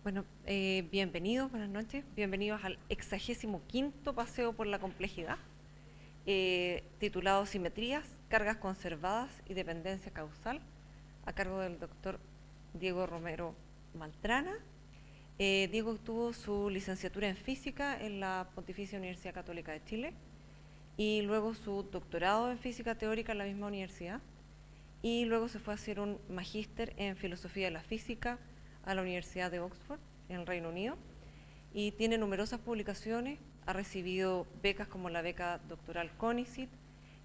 Bueno, bienvenidos, buenas noches. Bienvenidos al 65º Paseo por la Complejidad, titulado Simetrías, Cargas Conservadas y Dependencia Causal, a cargo del doctor Diego Romero Maltrana. Diego obtuvo su licenciatura en Física en la Pontificia Universidad Católica de Chile y luego su doctorado en Física Teórica en la misma universidad, y luego se fue a hacer un magíster en Filosofía de la Física a la Universidad de Oxford, en el Reino Unido, y tiene numerosas publicaciones. Ha recibido becas como la beca doctoral CONICET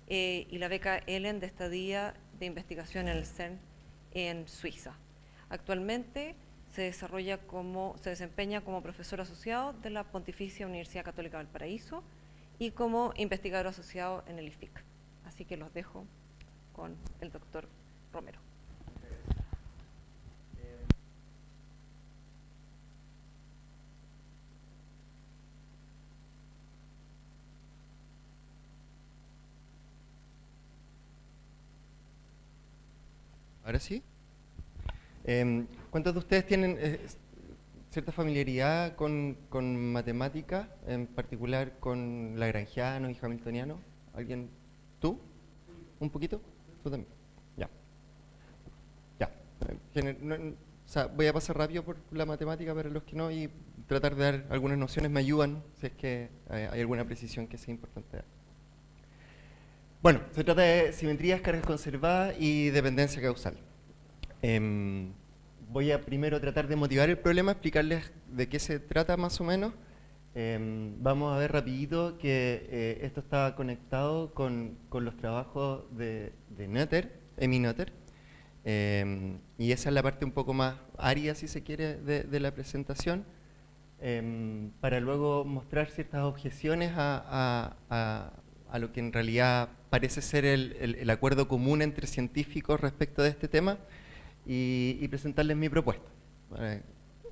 y la beca Ellen de estadía de investigación en el CERN en Suiza. Actualmente se desempeña como profesor asociado de la Pontificia Universidad Católica del Paraíso y como investigador asociado en el IFIC. Así que los dejo con el doctor Romero. ¿Ahora sí? ¿Cuántos de ustedes tienen cierta familiaridad con matemáticas, en particular con lagrangianos y hamiltonianos? ¿Alguien? ¿Tú? ¿Un poquito? ¿Tú también? Ya. Ya. O sea, voy a pasar rápido por la matemática para los que no y tratar de dar algunas nociones, me ayudan si es que hay alguna precisión que sea importante dar. Bueno, se trata de simetrías, cargas conservadas y dependencia causal. Voy a primero tratar de motivar el problema, explicarles de qué se trata más o menos. Vamos a ver rapidito que esto está conectado con los trabajos de Noether, Emmy Noether, y esa es la parte un poco más árida, si se quiere, de la presentación, para luego mostrar ciertas objeciones a lo que en realidad parece ser el acuerdo común entre científicos respecto de este tema y presentarles mi propuesta.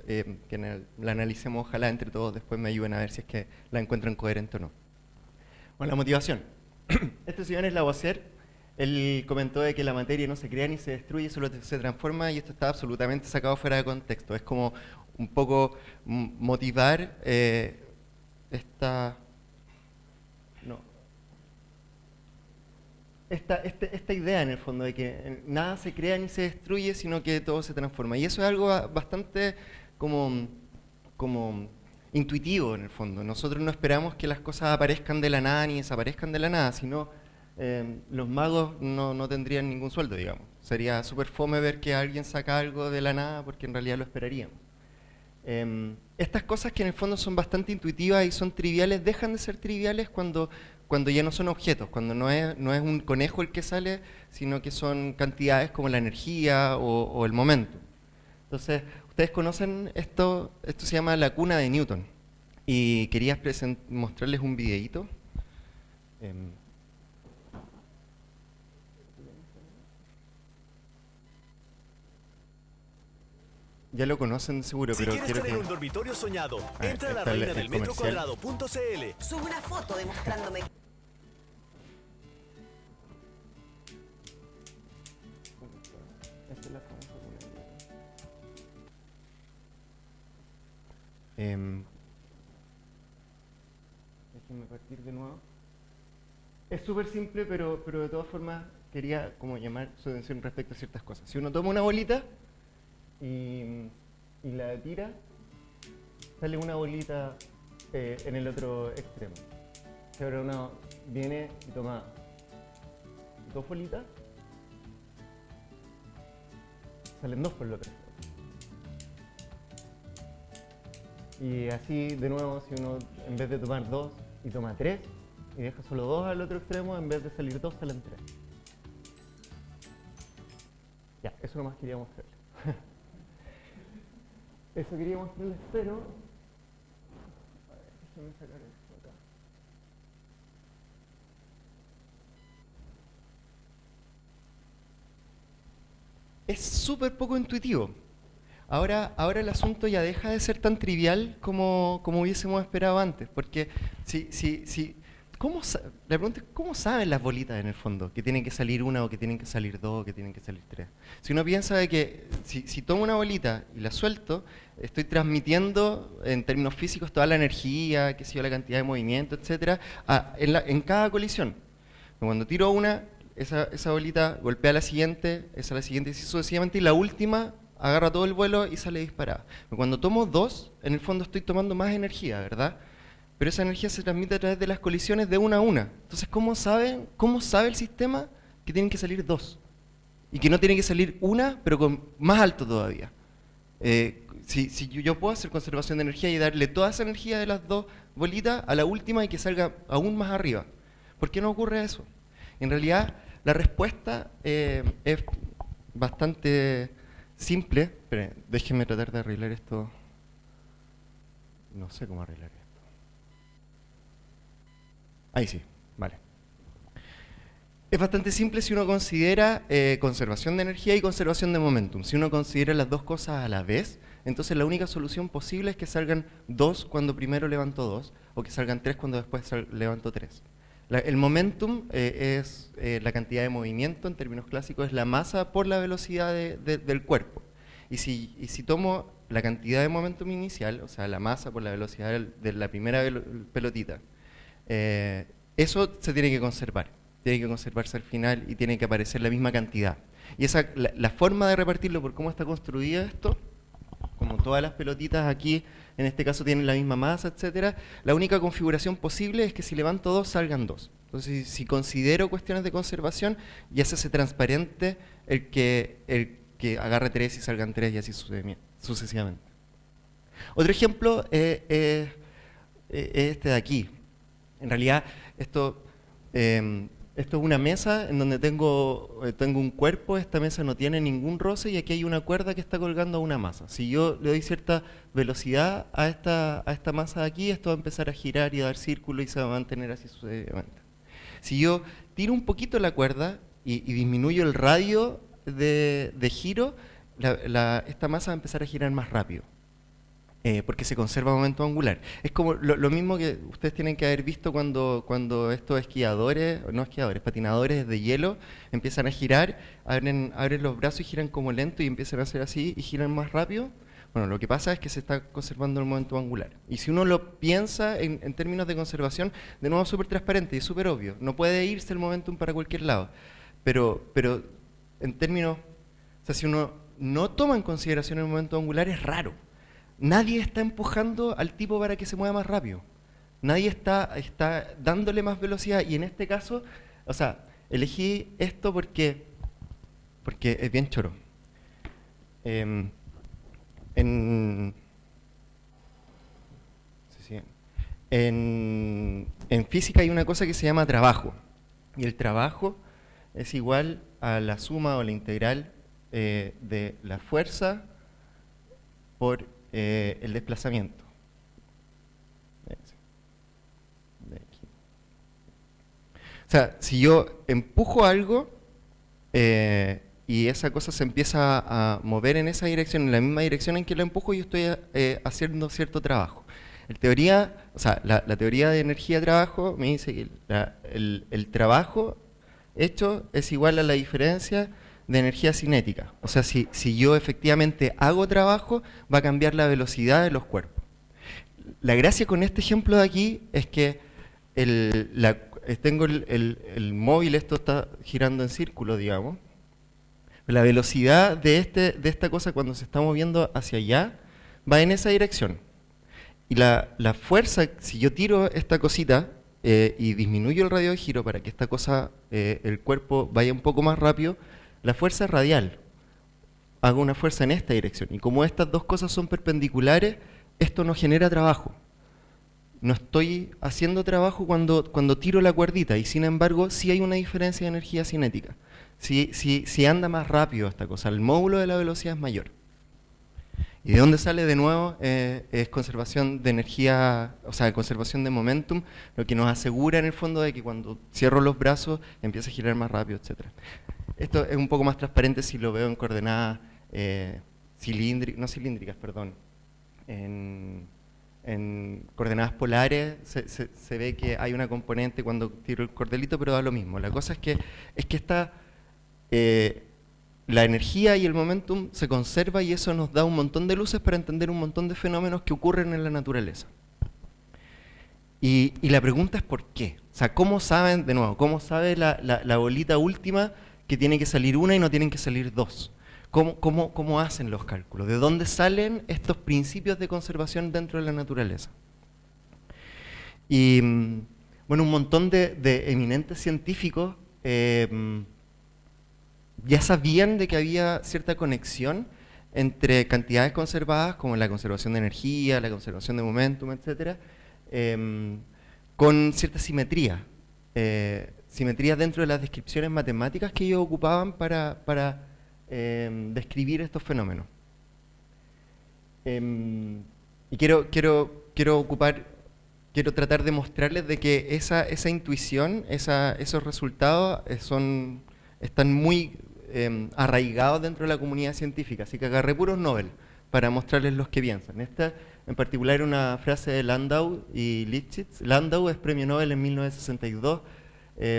Que la analicemos, ojalá entre todos después me ayuden a ver si es que la encuentran coherente o no. Bueno, la motivación. Este señor es Lavoisier. Él comentó de que la materia no se crea ni se destruye, solo se transforma, y esto está absolutamente sacado fuera de contexto. Es como un poco motivar esta idea en el fondo de que nada se crea ni se destruye, sino que todo se transforma. Y eso es algo bastante como intuitivo en el fondo. Nosotros no esperamos que las cosas aparezcan de la nada ni desaparezcan de la nada, sino los magos no tendrían ningún sueldo, digamos. Sería súper fome ver que alguien saca algo de la nada porque en realidad lo esperaríamos. Estas cosas que en el fondo son bastante intuitivas y son triviales, dejan de ser triviales cuando ya no son objetos, cuando no es un conejo el que sale, sino que son cantidades como la energía o el momento. Entonces, ustedes conocen esto se llama la cuna de Newton, y quería mostrarles un videíto. Ya lo conocen seguro, si pero quieres quiero tener que... un dormitorio soñado, entra a la está reina del metro comercial. cuadrado.cl. Sube una foto demostrándome. Déjenme partir de nuevo. Es súper simple, pero de todas formas quería como llamar su atención respecto a ciertas cosas. Si uno toma una bolita y la tira, sale una bolita en el otro extremo. Si ahora uno viene y toma dos bolitas, salen dos por el otro extremo. Y así de nuevo, si uno en vez de tomar dos y toma tres y deja solo dos al otro extremo, en vez de salir dos salen tres. Ya, eso nomás quería mostrarles. Eso quería mostrarles, pero... A ver, déjenme sacar esto acá. Es súper poco intuitivo. Ahora el asunto ya deja de ser tan trivial como hubiésemos esperado antes, porque si La pregunta es, ¿cómo saben las bolitas en el fondo? Que tienen que salir una o que tienen que salir dos o que tienen que salir tres. Si uno piensa de que si tomo una bolita y la suelto, estoy transmitiendo en términos físicos toda la energía, qué sé yo, la cantidad de movimiento, etcétera, en cada colisión. Cuando tiro una, esa bolita golpea a la siguiente, esa a la siguiente y así sucesivamente, y la última agarra todo el vuelo y sale disparada. Cuando tomo dos, en el fondo estoy tomando más energía, ¿verdad? Pero esa energía se transmite a través de las colisiones de una a una. Entonces, ¿cómo sabe el sistema que tienen que salir dos? Y que no tiene que salir una, pero con más alto todavía. Si yo puedo hacer conservación de energía y darle toda esa energía de las dos bolitas a la última y que salga aún más arriba. ¿Por qué no ocurre eso? En realidad, la respuesta es bastante simple. Esperen, déjenme tratar de arreglar esto. No sé cómo arreglar esto. Ahí sí, vale. Es bastante simple si uno considera conservación de energía y conservación de momentum. Si uno considera las dos cosas a la vez, entonces la única solución posible es que salgan dos cuando primero levanto dos, o que salgan tres cuando después levanto tres. El momentum es la cantidad de movimiento, en términos clásicos, es la masa por la velocidad del cuerpo. Y si tomo la cantidad de momentum inicial, o sea, la masa por la velocidad de la primera pelotita, eso se tiene que conservarse al final y tiene que aparecer la misma cantidad. Y la forma de repartirlo por cómo está construido esto, como todas las pelotitas aquí, en este caso tienen la misma masa, etcétera, la única configuración posible es que si levanto dos, salgan dos. Entonces, si considero cuestiones de conservación, ya se hace transparente el que agarre tres y salgan tres y así sucesivamente. Otro ejemplo es este de aquí. En realidad, esto es una mesa en donde tengo un cuerpo. Esta mesa no tiene ningún roce y aquí hay una cuerda que está colgando a una masa. Si yo le doy cierta velocidad a esta masa de aquí, esto va a empezar a girar y a dar círculo y se va a mantener así sucesivamente. Si yo tiro un poquito la cuerda y disminuyo el radio de giro, esta masa va a empezar a girar más rápido. Porque se conserva momento angular. Es como lo mismo que ustedes tienen que haber visto cuando estos patinadores de hielo empiezan a girar, abren los brazos y giran como lento y empiezan a hacer así y giran más rápido. Bueno, lo que pasa es que se está conservando el momento angular. Y si uno lo piensa en términos de conservación, de nuevo es súper transparente y súper obvio. No puede irse el momentum para cualquier lado. Pero en términos, o sea, si uno no toma en consideración el momento angular, es raro. Nadie está empujando al tipo para que se mueva más rápido. Nadie está dándole más velocidad. Y en este caso, o sea, elegí esto porque es bien choro. En física hay una cosa que se llama trabajo. Y el trabajo es igual a la suma o la integral de la fuerza por el desplazamiento. O sea, si yo empujo algo y esa cosa se empieza a mover en esa dirección, en la misma dirección en que lo empujo, yo estoy haciendo cierto trabajo. La teoría de energía-trabajo me dice que el trabajo hecho es igual a la diferencia de energía cinética. O sea, si yo efectivamente hago trabajo, va a cambiar la velocidad de los cuerpos. La gracia con este ejemplo de aquí es que tengo el móvil, esto está girando en círculo, digamos. La velocidad de esta cosa cuando se está moviendo hacia allá va en esa dirección. Y la fuerza, si yo tiro esta cosita y disminuyo el radio de giro para que esta cosa, el cuerpo vaya un poco más rápido, la fuerza es radial. Hago una fuerza en esta dirección. Y como estas dos cosas son perpendiculares, esto no genera trabajo. No estoy haciendo trabajo cuando tiro la cuerdita, y sin embargo sí hay una diferencia de energía cinética. Si anda más rápido esta cosa, el módulo de la velocidad es mayor. ¿Y de dónde sale de nuevo? Es conservación de energía, o sea, conservación de momentum, lo que nos asegura en el fondo de que cuando cierro los brazos empieza a girar más rápido, etc. Esto es un poco más transparente si lo veo en coordenadas en en coordenadas polares se ve que hay una componente cuando tiro el cordelito, pero da lo mismo. La cosa es que esta, la energía y el momentum se conserva y eso nos da un montón de luces para entender un montón de fenómenos que ocurren en la naturaleza. Y la pregunta es ¿por qué? O sea, ¿cómo saben, de nuevo, cómo sabe la bolita última que tiene que salir una y no tienen que salir dos? ¿Cómo hacen los cálculos? ¿De dónde salen estos principios de conservación dentro de la naturaleza? Y bueno, un montón de eminentes científicos ya sabían de que había cierta conexión entre cantidades conservadas, como la conservación de energía, la conservación de momentum, etcétera, con cierta simetría. Simetría dentro de las descripciones matemáticas que ellos ocupaban para describir estos fenómenos. Y quiero tratar de mostrarles de que esa intuición, esos resultados están muy arraigados dentro de la comunidad científica. Así que agarré puros Nobel para mostrarles los que piensan. Esta en particular una frase de Landau y Lifshitz. Landau es premio Nobel en 1962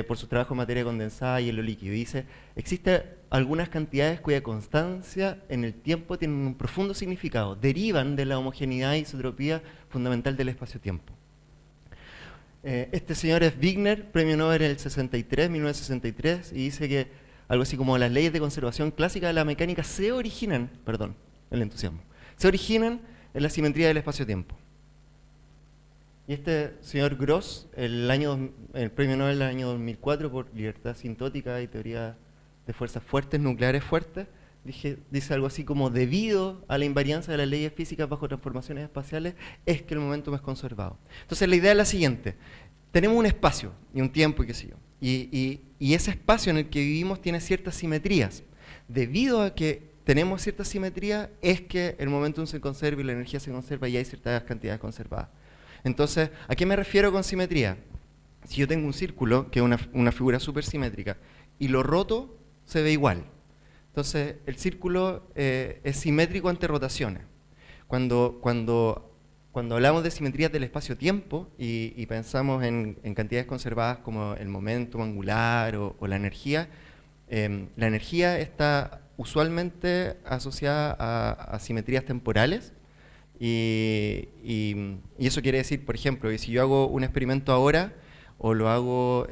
por su trabajo en materia condensada y hielo líquido. Dice, existen algunas cantidades cuya constancia en el tiempo tienen un profundo significado, derivan de la homogeneidad y isotropía fundamental del espacio-tiempo. Este señor es Wigner, premio Nobel en el 1963, y dice que algo así como las leyes de conservación clásica de la mecánica se originan en la simetría del espacio-tiempo. Y este señor Gross, el premio Nobel del año 2004 por libertad sintótica y teoría de fuerzas fuertes, nucleares fuertes, dice algo así como, debido a la invariancia de las leyes físicas bajo transformaciones espaciales, es que el momentum es conservado. Entonces la idea es la siguiente, tenemos un espacio y un tiempo y qué sé yo, y ese espacio en el que vivimos tiene ciertas simetrías. Debido a que tenemos ciertas simetrías, es que el momentum se conserva y la energía se conserva y hay ciertas cantidades conservadas. Entonces, ¿a qué me refiero con simetría? Si yo tengo un círculo, que es una figura súper simétrica, y lo roto, se ve igual. Entonces, el círculo es simétrico ante rotaciones. Cuando hablamos de simetrías del espacio-tiempo y pensamos en cantidades conservadas como el momentum angular o la energía está usualmente asociada a simetrías temporales. Y eso quiere decir, por ejemplo, que si yo hago un experimento ahora o lo hago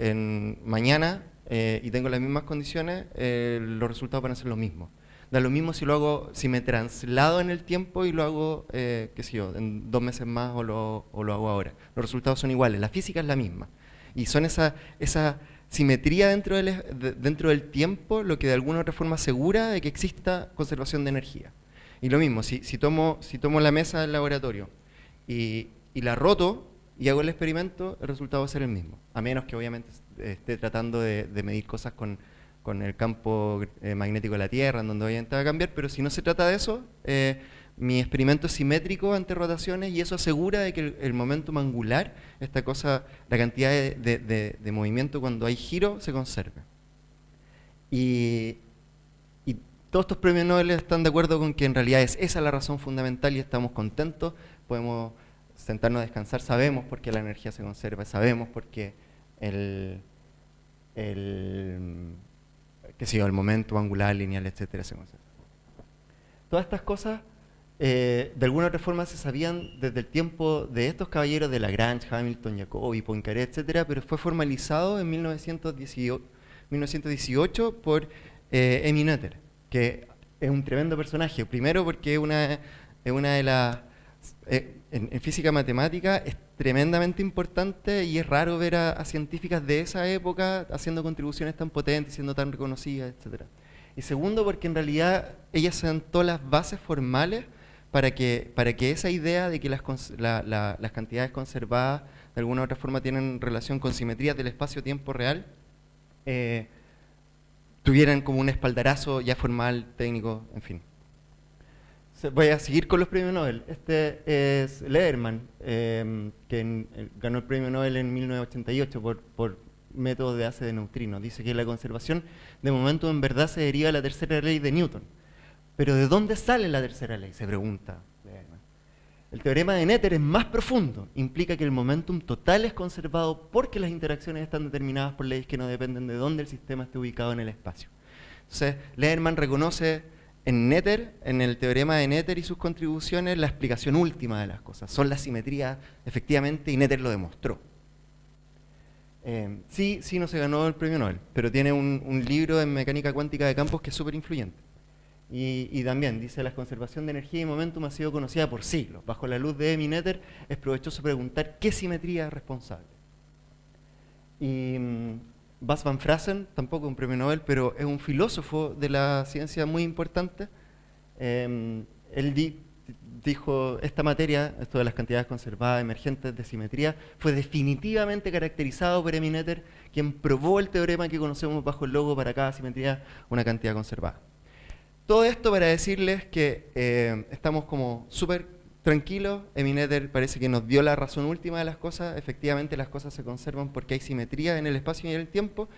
mañana y tengo las mismas condiciones, los resultados van a ser los mismos. Da lo mismo si me traslado en el tiempo y lo hago, qué sé yo, en 2 meses más o lo hago ahora. Los resultados son iguales, la física es la misma. Y son esa simetría dentro del tiempo lo que de alguna u otra forma asegura de que exista conservación de energía. Y lo mismo, si tomo la mesa del laboratorio y la roto y hago el experimento, el resultado va a ser el mismo. A menos que obviamente esté tratando de medir cosas con el campo magnético de la Tierra, en donde obviamente va a cambiar, pero si no se trata de eso, mi experimento es simétrico ante rotaciones y eso asegura de que el momentum angular, esta cosa, la cantidad de movimiento cuando hay giro, se conserve. Y todos estos premios Nobel están de acuerdo con que en realidad es esa la razón fundamental y estamos contentos, podemos sentarnos a descansar, sabemos por qué la energía se conserva, sabemos por qué el momento angular, lineal, etcétera, se conserva. Todas estas cosas, de alguna u otra forma, se sabían desde el tiempo de estos caballeros de Lagrange, Hamilton, Jacobi, Poincaré, etcétera, pero fue formalizado en 1918 por Emmy Noether, que es un tremendo personaje. Primero porque es una de las... en física matemática es tremendamente importante y es raro ver a científicas de esa época haciendo contribuciones tan potentes, siendo tan reconocidas, etc. Y segundo porque en realidad ella sentó las bases formales para que esa idea de que las cantidades conservadas de alguna u otra forma tienen relación con simetrías del espacio-tiempo real, tuvieran como un espaldarazo ya formal, técnico, en fin. Voy a seguir con los premios Nobel. Este es Lederman, que ganó el premio Nobel en 1988 por método de haz de neutrinos. Dice que la conservación de momentum en verdad se deriva de la tercera ley de Newton. Pero ¿de dónde sale la tercera ley?, se pregunta Lederman. El teorema de Noether es más profundo, implica que el momentum total es conservado porque las interacciones están determinadas por leyes que no dependen de dónde el sistema esté ubicado en el espacio. Entonces, Lederman reconoce en Noether, en el teorema de Noether y sus contribuciones, la explicación última de las cosas. Son las simetrías, efectivamente, y Noether lo demostró. Sí, no se ganó el premio Nobel, pero tiene un libro en mecánica cuántica de campos que es súper influyente. Y también dice, la conservación de energía y momentum ha sido conocida por siglos. Bajo la luz de EM y Noether es provechoso preguntar qué simetría es responsable. Y Bas van Fraassen, tampoco un premio Nobel, pero es un filósofo de la ciencia muy importante. Él dijo, esta materia, esto de las cantidades conservadas emergentes de simetría, fue definitivamente caracterizado por EM y Noether, quien probó el teorema que conocemos bajo el logo para cada simetría, una cantidad conservada. Todo esto para decirles que estamos como súper tranquilos. EM y Noether parece que nos dio la razón última de las cosas. Efectivamente las cosas se conservan porque hay simetría en el espacio y en el tiempo.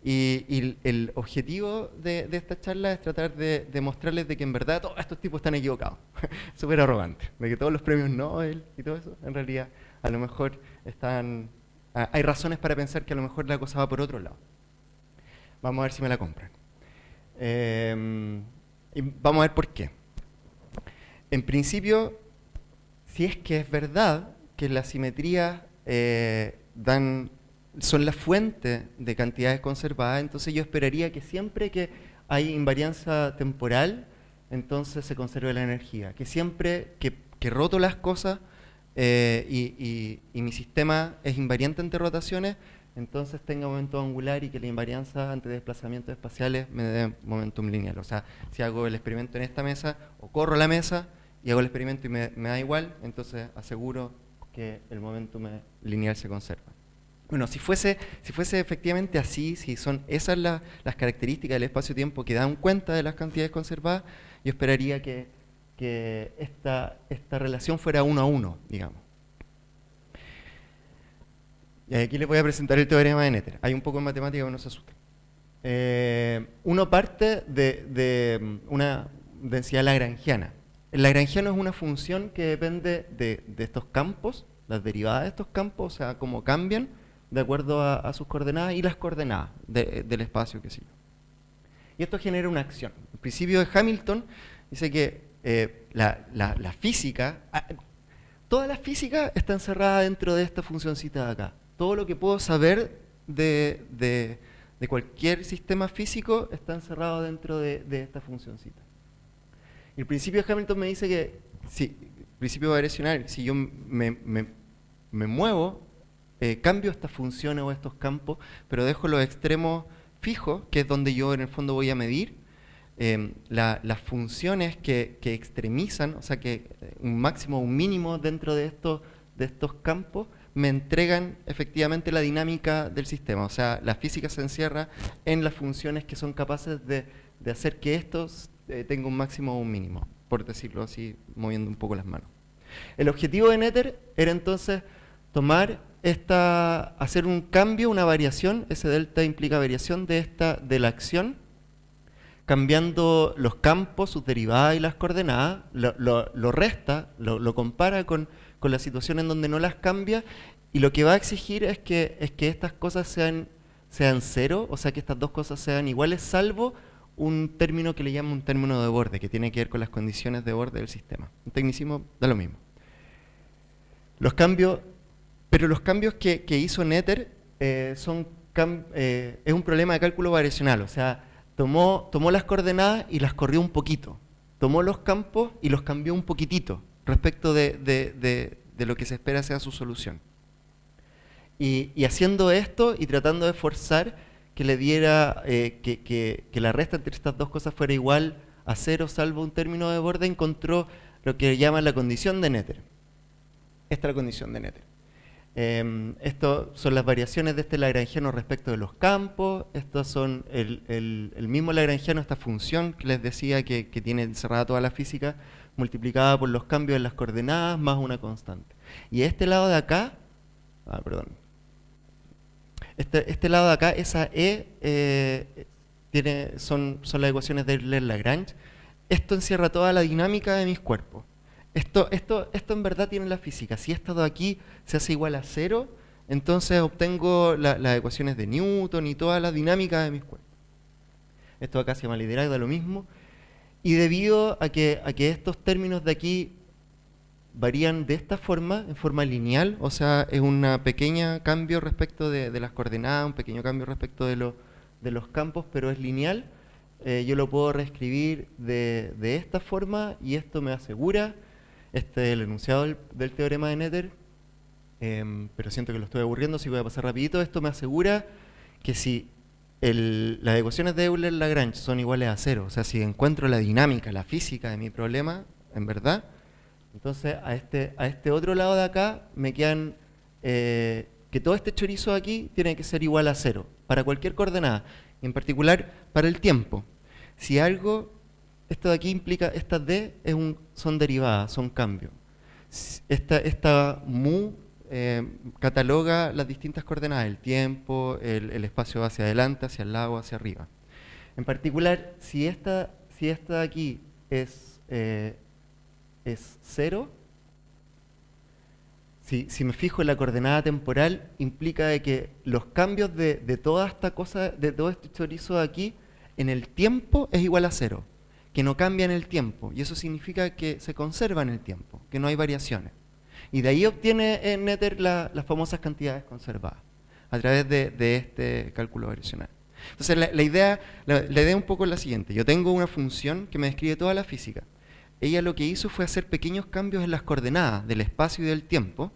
Y el objetivo de esta charla es tratar de demostrarles de que en verdad todos estos tipos están equivocados. Súper arrogantes. De que todos los premios Nobel y todo eso, en realidad, a lo mejor hay razones para pensar que a lo mejor la cosa va por otro lado. Vamos a ver si me la compran. Y vamos a ver por qué. En principio, si es que es verdad que las simetrías son la fuente de cantidades conservadas, entonces yo esperaría que siempre que hay invariancia temporal, entonces se conserve la energía. Que siempre que roto las cosas y mi sistema es invariante ante rotaciones, entonces tenga momento angular y que la invarianza ante desplazamientos espaciales me dé momentum lineal. O sea, si hago el experimento en esta mesa, o corro la mesa y hago el experimento y me da igual, entonces aseguro que el momentum lineal se conserva. Bueno, si fuese efectivamente así, si son esas las características del espacio-tiempo que dan cuenta de las cantidades conservadas, yo esperaría que esta relación fuera 1 a 1, digamos. Y aquí les voy a presentar el teorema de Noether. Hay un poco de matemática, que no se asusten. Uno parte de una densidad lagrangiana. El lagrangiano es una función que depende de estos campos, las derivadas de estos campos, o sea, cómo cambian de acuerdo a sus coordenadas y las coordenadas del espacio, qué sé yo. Y esto genera una acción. El principio de Hamilton dice que la física, toda la física está encerrada dentro de esta funcioncita de acá. Todo lo que puedo saber de cualquier sistema físico está encerrado dentro de esta funcioncita. Y el principio de Hamilton me dice que, principio variacional, si yo me muevo, cambio estas funciones o estos campos, pero dejo los extremos fijos, que es donde yo en el fondo voy a medir, las funciones que extremizan, o sea que un máximo o un mínimo dentro de estos campos, me entregan efectivamente la dinámica del sistema. O sea, la física se encierra en las funciones que son capaces de hacer que estos tenga un máximo o un mínimo, por decirlo así, moviendo un poco las manos. El objetivo de Noether era entonces hacer un cambio, una variación, ese delta implica variación de la acción, cambiando los campos, sus derivadas y las coordenadas, lo resta, lo compara con la situación en donde no las cambia, y lo que va a exigir es que estas cosas sean cero, o sea que estas dos cosas sean iguales, salvo un término que le llama un término de borde, que tiene que ver con las condiciones de borde del sistema. Un tecnicismo da lo mismo. Pero los cambios que hizo Noether es un problema de cálculo variacional, o sea, tomó las coordenadas y las corrió un poquito, tomó los campos y los cambió un poquitito respecto de lo que se espera sea su solución. Y haciendo esto y tratando de forzar que le diera, que la resta entre estas dos cosas fuera igual a cero salvo un término de borde, encontró lo que llaman la condición de Noether. Esta es la condición de Noether. Esto son las variaciones de este lagrangiano respecto de los campos. Estos son el mismo lagrangiano, esta función que les decía que tiene encerrada toda la física, multiplicada por los cambios en las coordenadas más una constante. Y este lado de acá, este lado de acá, esa son las ecuaciones de Euler-Lagrange. Esto encierra toda la dinámica de mis cuerpos. Esto en verdad tiene la física. Si esto de aquí se hace igual a 0, entonces obtengo las ecuaciones de Newton y toda la dinámica de mis cuerpos. Esto acá se llama liderazgo, da lo mismo. Y debido a que estos términos de aquí varían de esta forma, en forma lineal, o sea, es un pequeño cambio respecto de las coordenadas, un pequeño cambio respecto de los campos, pero es lineal, yo lo puedo reescribir de esta forma y esto me asegura, este es el enunciado del teorema de Noether, pero siento que lo estoy aburriendo, así que voy a pasar rapidito. Esto me asegura que si las ecuaciones de Euler-Lagrange son iguales a 0, o sea, si encuentro la dinámica, la física de mi problema, en verdad, entonces a este otro lado de acá me quedan que todo este chorizo de aquí tiene que ser igual a 0, para cualquier coordenada, y en particular para el tiempo. Si algo, esto de aquí implica, estas D son derivadas, son cambios. Esta mu cataloga las distintas coordenadas, el tiempo, el espacio hacia adelante, hacia el lado, hacia arriba. En particular, si esta de aquí es 0, si me fijo en la coordenada temporal, implica de que los cambios de toda esta cosa, de todo este chorizo de aquí, en el tiempo es igual a 0, que no cambia en el tiempo, y eso significa que se conserva en el tiempo, que no hay variaciones. Y de ahí obtiene Noether las famosas cantidades conservadas, a través de este cálculo variacional. Entonces la idea un poco es la siguiente: yo tengo una función que me describe toda la física. Ella lo que hizo fue hacer pequeños cambios en las coordenadas del espacio y del tiempo,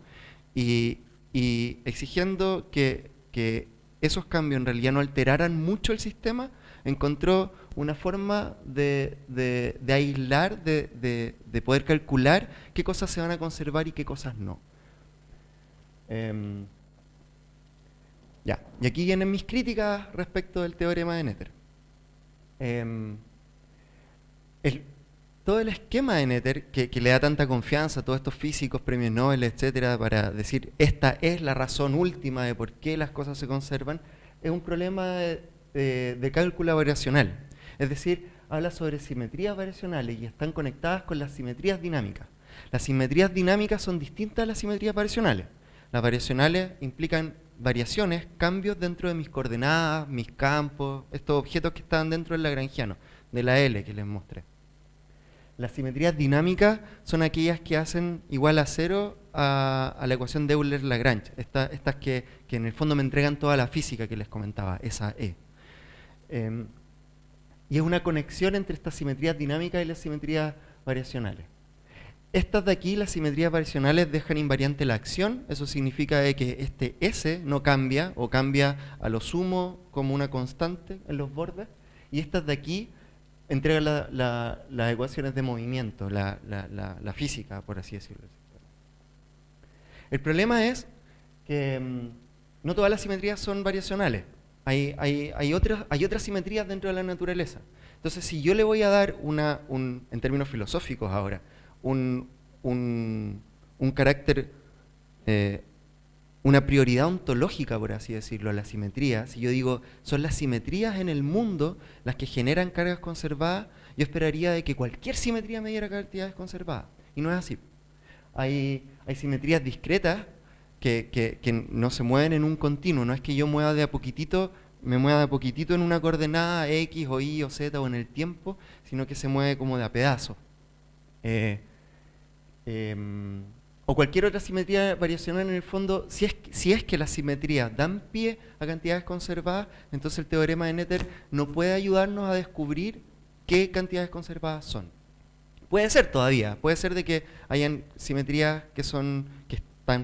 y exigiendo que esos cambios en realidad no alteraran mucho el sistema, encontró una forma de aislar, de poder calcular qué cosas se van a conservar y qué cosas no. Y aquí vienen mis críticas respecto del teorema de Noether. Todo el esquema de Noether, que le da tanta confianza a todos estos físicos, premios Nobel, etcétera, para decir esta es la razón última de por qué las cosas se conservan, es un problema de cálculo variacional. Es decir, habla sobre simetrías variacionales y están conectadas con las simetrías dinámicas. Las simetrías dinámicas son distintas a las simetrías variacionales. Las variacionales implican variaciones, cambios dentro de mis coordenadas, mis campos, estos objetos que están dentro del lagrangiano, de la L que les mostré. Las simetrías dinámicas son aquellas que hacen igual a 0 a la ecuación de Euler-Lagrange, estas que en el fondo me entregan toda la física que les comentaba, esa E. Y es una conexión entre estas simetrías dinámicas y las simetrías variacionales. Estas de aquí, las simetrías variacionales, dejan invariante la acción. Eso significa que este S no cambia, o cambia a lo sumo como una constante en los bordes. Y estas de aquí entregan las ecuaciones de movimiento, la física, por así decirlo. El problema es que no todas las simetrías son variacionales. Hay otras simetrías dentro de la naturaleza. Entonces, si yo le voy a dar en términos filosóficos ahora, un carácter, una prioridad ontológica, por así decirlo, a la simetría, si yo digo, son las simetrías en el mundo las que generan cargas conservadas, yo esperaría de que cualquier simetría me diera cantidades conservadas. Y no es así. Hay simetrías discretas que no se mueven en un continuo. No es que yo me mueva de a poquitito en una coordenada X o Y o Z o en el tiempo, sino que se mueve como de a pedazos. O cualquier otra simetría variacional en el fondo, si es que las simetrías dan pie a cantidades conservadas, entonces el teorema de Noether no puede ayudarnos a descubrir qué cantidades conservadas son. Puede ser todavía, puede ser de que hayan simetrías que están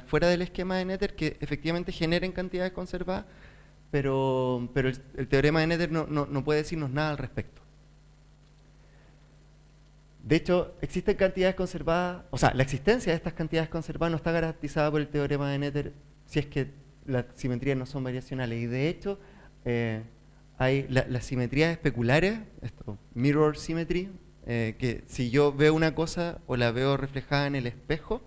fuera del esquema de Noether que efectivamente generen cantidades conservadas, pero el teorema de Noether no puede decirnos nada al respecto. De hecho, existen cantidades conservadas, o sea, la existencia de estas cantidades conservadas no está garantizada por el teorema de Noether si es que las simetrías no son variacionales. Y de hecho, hay las simetrías especulares, mirror symmetry, que si yo veo una cosa o la veo reflejada en el espejo,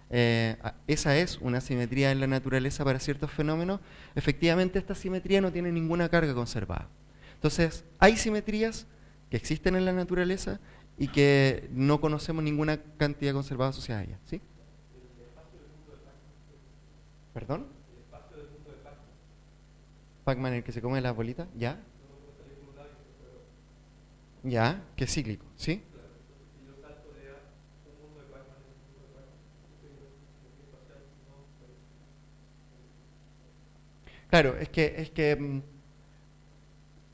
esa es una simetría en la naturaleza para ciertos fenómenos. Efectivamente, esta simetría no tiene ninguna carga conservada. Entonces, hay simetrías que existen en la naturaleza y que no conocemos ninguna cantidad conservada asociada a ella. ¿Sí? ¿Perdón? Pac-Man, el que se come las bolitas, ¿ya? Ya, que es cíclico, ¿sí? Claro,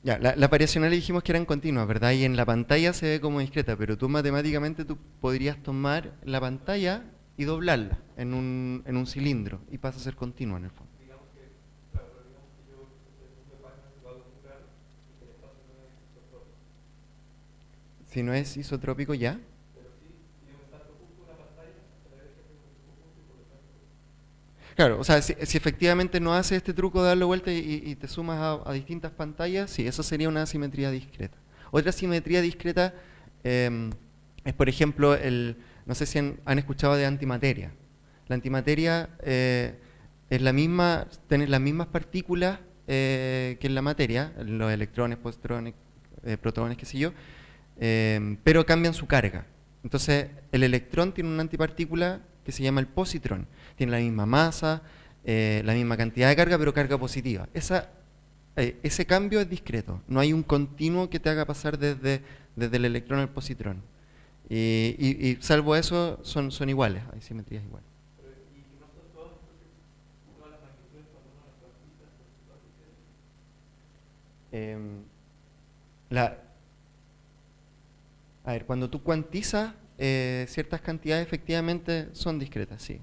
ya, las variacionales dijimos que eran continuas, ¿verdad? Y en la pantalla se ve como discreta, pero tú matemáticamente tú podrías tomar la pantalla y doblarla en un cilindro y pasa a ser continua en el fondo. Si no es isotrópico, ¿ya? Claro, o sea, si efectivamente no haces este truco de darle vuelta y te sumas a distintas pantallas, sí, eso sería una simetría discreta. Otra simetría discreta es, por ejemplo, no sé si han escuchado de antimateria. La antimateria es la misma, tiene las mismas partículas que en la materia, los electrones, positrones, protones, qué sé yo, pero cambian su carga. Entonces, el electrón tiene una antipartícula que se llama el positrón. Tiene la misma masa, la misma cantidad de carga, pero carga positiva. Ese cambio es discreto. No hay un continuo que te haga pasar desde el electrón al positrón. Y salvo eso, son iguales, hay simetrías iguales. La, A ver, cuando tú cuantizas ciertas cantidades, efectivamente son discretas, sí.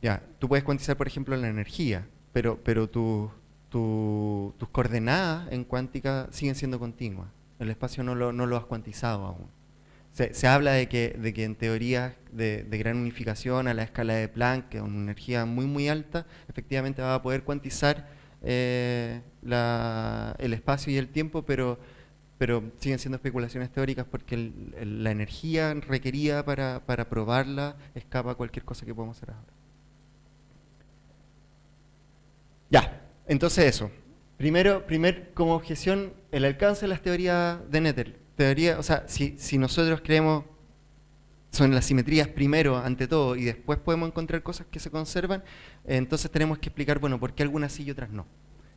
Ya, tú puedes cuantizar, por ejemplo, la energía, pero tus coordenadas en cuántica siguen siendo continuas. El espacio no lo has cuantizado aún. Se habla de que en teorías de gran unificación a la escala de Planck, que es una energía muy muy alta, efectivamente va a poder cuantizar el espacio y el tiempo, pero siguen siendo especulaciones teóricas porque la energía requerida para probarla escapa a cualquier cosa que podamos hacer ahora. Ya, entonces eso. Primer como objeción, el alcance de las teorías de Nether. O sea, si nosotros creemos son las simetrías primero ante todo y después podemos encontrar cosas que se conservan, entonces tenemos que explicar, bueno, por qué algunas sí y otras no.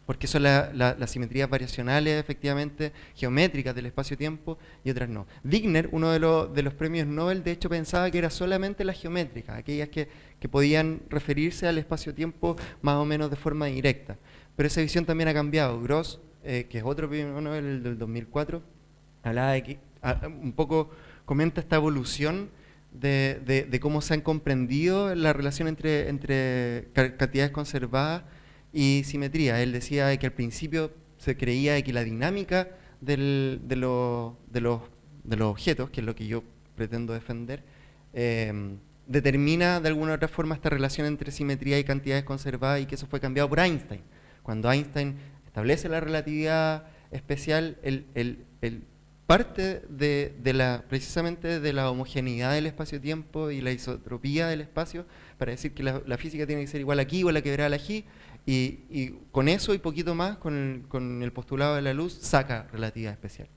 Porque son las simetrías variacionales, efectivamente, geométricas del espacio-tiempo y otras no. Wigner, uno de los premios Nobel, de hecho pensaba que era solamente las geométricas, aquellas que podían referirse al espacio-tiempo más o menos de forma directa. Pero esa visión también ha cambiado. Gross, que es otro premio Nobel, el del 2004, hablaba de que un poco comenta esta evolución de cómo se han comprendido la relación entre cantidades conservadas y simetría. Él decía que al principio se creía que la dinámica de los objetos, que es lo que yo pretendo defender, determina de alguna u otra forma esta relación entre simetría y cantidades conservadas, y que eso fue cambiado por Einstein. Cuando Einstein establece la relatividad especial, parte precisamente de la homogeneidad del espacio-tiempo y la isotropía del espacio para decir que la física tiene que ser igual aquí o la quebrada aquí, y con eso y poquito más, con el postulado de la luz, saca relatividad especial.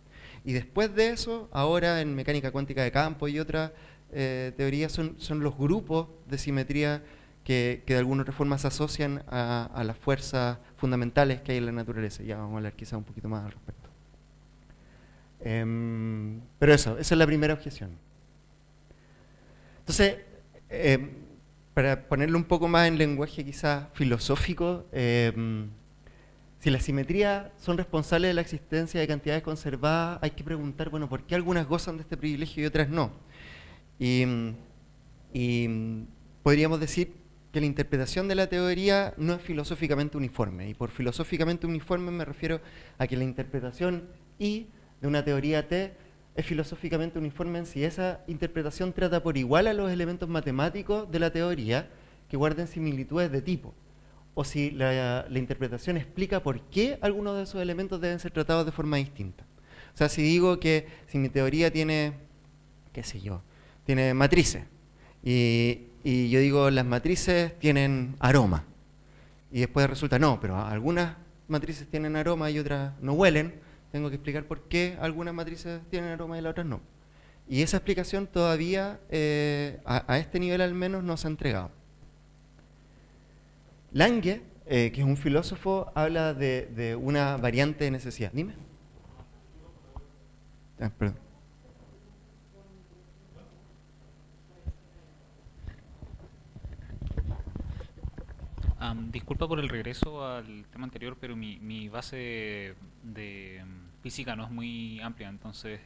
Y después de eso, ahora en mecánica cuántica de campo y otras teorías, son los grupos de simetría que de alguna otra forma se asocian a las fuerzas fundamentales que hay en la naturaleza. Ya vamos a hablar quizá un poquito más al respecto. Pero esa es la primera objeción. Entonces, para ponerlo un poco más en lenguaje quizás filosófico, si las simetrías son responsables de la existencia de cantidades conservadas, hay que preguntar, bueno, ¿por qué algunas gozan de este privilegio y otras no? Y podríamos decir que la interpretación de la teoría no es filosóficamente uniforme, y por filosóficamente uniforme me refiero a que la interpretación I de una teoría T es filosóficamente uniforme en si esa interpretación trata por igual a los elementos matemáticos de la teoría que guarden similitudes de tipo, o si la interpretación explica por qué algunos de esos elementos deben ser tratados de forma distinta. O sea, si digo que si mi teoría tiene, qué sé yo, tiene matrices, y yo digo las matrices tienen aroma, y después resulta no, pero algunas matrices tienen aroma y otras no huelen, tengo que explicar por qué algunas matrices tienen aroma y las otras no. Y esa explicación todavía, a este nivel al menos, no se ha entregado. Lange, que es un filósofo, habla de una variante de necesidad. Dime. Perdón. Disculpa por el regreso al tema anterior, pero mi base de física no es muy amplia, entonces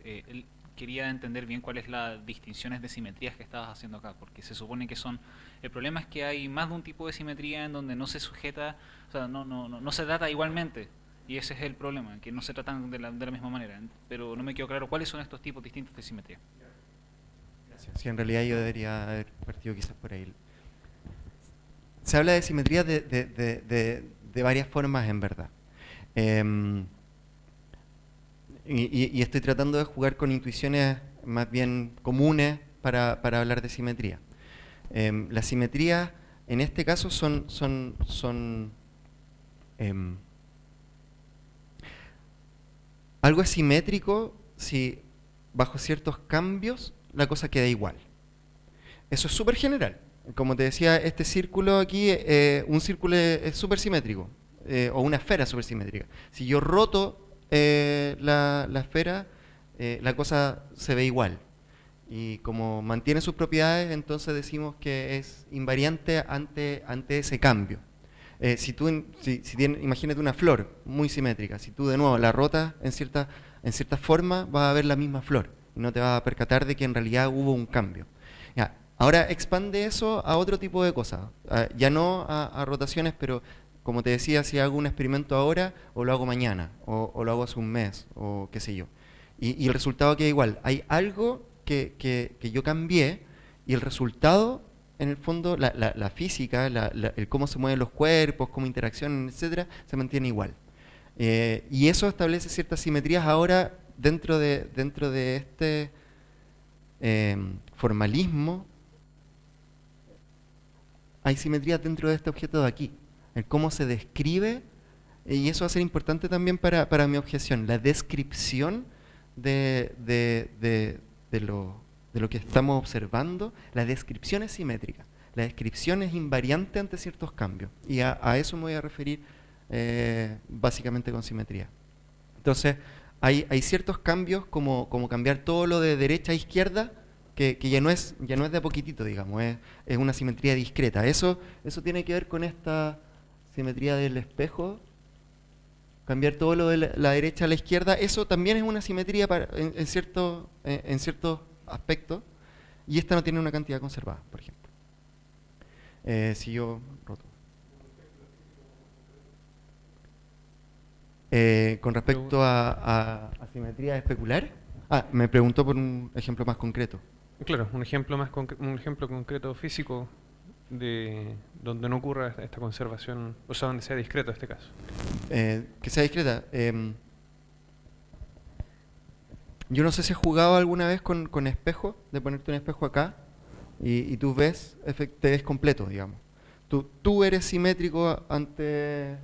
quería entender bien cuáles las distinciones de simetrías que estabas haciendo acá, porque se supone que son... El problema es que hay más de un tipo de simetría en donde no se sujeta, o sea, no se trata igualmente, y ese es el problema, que no se tratan de la misma manera, pero no me quedó claro cuáles son estos tipos distintos de simetría. Gracias. Sí, en realidad yo debería haber partido quizás por ahí. Se habla de simetría de varias formas, en verdad. Y estoy tratando de jugar con intuiciones más bien comunes para hablar de simetría. Las simetrías, en este caso, son algo es simétrico si bajo ciertos cambios la cosa queda igual. Eso es súper general. Como te decía, este círculo aquí, un círculo es súper simétrico, o una esfera súper simétrica. Si yo roto la esfera, la cosa se ve igual. Y como mantiene sus propiedades, entonces decimos que es invariante ante ese cambio. Imagínate una flor muy simétrica. Si tú de nuevo la rotas en cierta forma, vas a ver la misma flor. Y no te vas a percatar de que en realidad hubo un cambio. Ya. Ahora expande eso a otro tipo de cosas, ya no a rotaciones, pero como te decía, si hago un experimento ahora o lo hago mañana, o lo hago hace un mes, o qué sé yo. Y el resultado queda igual. Hay algo que yo cambié y el resultado, en el fondo, la física, el cómo se mueven los cuerpos, cómo interaccionan, etcétera, se mantiene igual. Y eso establece ciertas simetrías ahora dentro de este formalismo. Hay simetrías dentro de este objeto de aquí, el cómo se describe, y eso va a ser importante también para mi objeción, la descripción de lo que estamos observando. La descripción es simétrica, la descripción es invariante ante ciertos cambios, y a eso me voy a referir básicamente con simetría. Entonces, hay ciertos cambios como cambiar todo lo de derecha a izquierda, que ya no es de a poquitito, digamos, es una simetría discreta. Eso tiene que ver con esta simetría del espejo. Cambiar todo lo de la derecha a la izquierda, eso también es una simetría en ciertos aspectos, y esta no tiene una cantidad conservada, por ejemplo. Si yo roto. Con respecto a simetría especular, me preguntó por un ejemplo más concreto. Claro, un ejemplo concreto físico de donde no ocurra esta conservación, o sea, donde sea discreto este caso. Que sea discreta. Yo no sé si has jugado alguna vez con espejo, de ponerte un espejo acá y tú te ves completo, digamos. Tú eres simétrico ante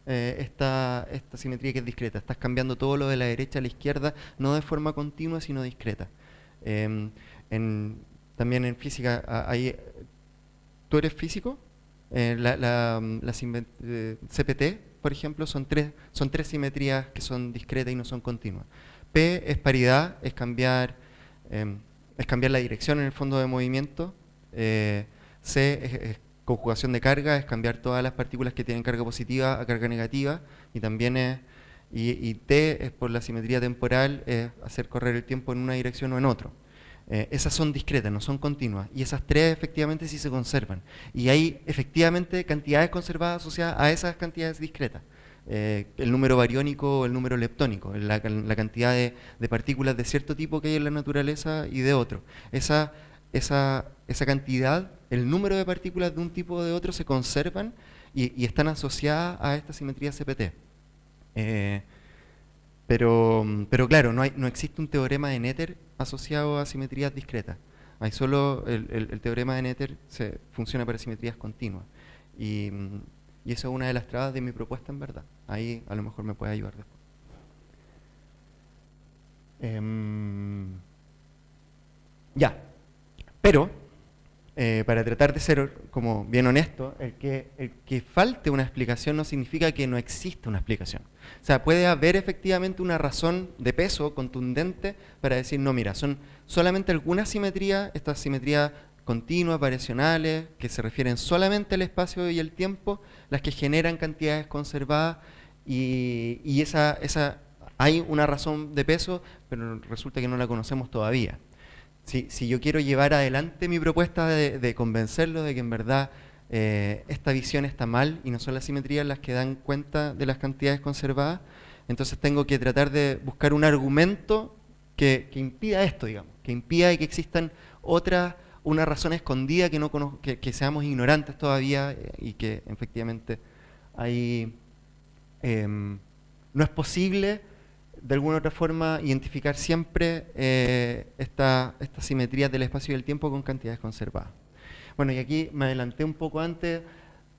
esta simetría que es discreta. Estás cambiando todo lo de la derecha a la izquierda, no de forma continua, sino discreta. También en física, ¿tú eres físico? CPT, por ejemplo, son tres simetrías que son discretas y no son continuas. P es paridad, es cambiar la dirección en el fondo de movimiento. C es conjugación de carga, es cambiar todas las partículas que tienen carga positiva a carga negativa, y también y T es por la simetría temporal, es hacer correr el tiempo en una dirección o en otra. Esas son discretas, no son continuas, y esas tres efectivamente sí se conservan. Y hay efectivamente cantidades conservadas asociadas a esas cantidades discretas. El número bariónico o el número leptónico, la cantidad de partículas de cierto tipo que hay en la naturaleza y de otro. Esa cantidad, el número de partículas de un tipo o de otro se conservan y están asociadas a esta simetría CPT. Pero claro, no existe un teorema de Noether asociado a simetrías discretas. Hay solo el teorema de Noether funciona para simetrías continuas. Y eso es una de las trabas de mi propuesta, en verdad. Ahí a lo mejor me puede ayudar después. Ya, pero para tratar de ser como bien honesto, el que falte una explicación no significa que no exista una explicación. O sea, puede haber efectivamente una razón de peso contundente para decir, no, mira, son solamente algunas simetrías, estas simetrías continuas, variacionales, que se refieren solamente al espacio y el tiempo, las que generan cantidades conservadas, y esa hay una razón de peso, pero resulta que no la conocemos todavía. Si yo quiero llevar adelante mi propuesta de convencerlo de que en verdad esta visión está mal y no son las simetrías las que dan cuenta de las cantidades conservadas, entonces tengo que tratar de buscar un argumento que impida esto, digamos, que impida que existan una razón escondida que, que seamos ignorantes todavía y que efectivamente hay, no es posible de alguna otra forma identificar siempre estas simetrías del espacio y el tiempo con cantidades conservadas. Bueno, y aquí me adelanté un poco antes,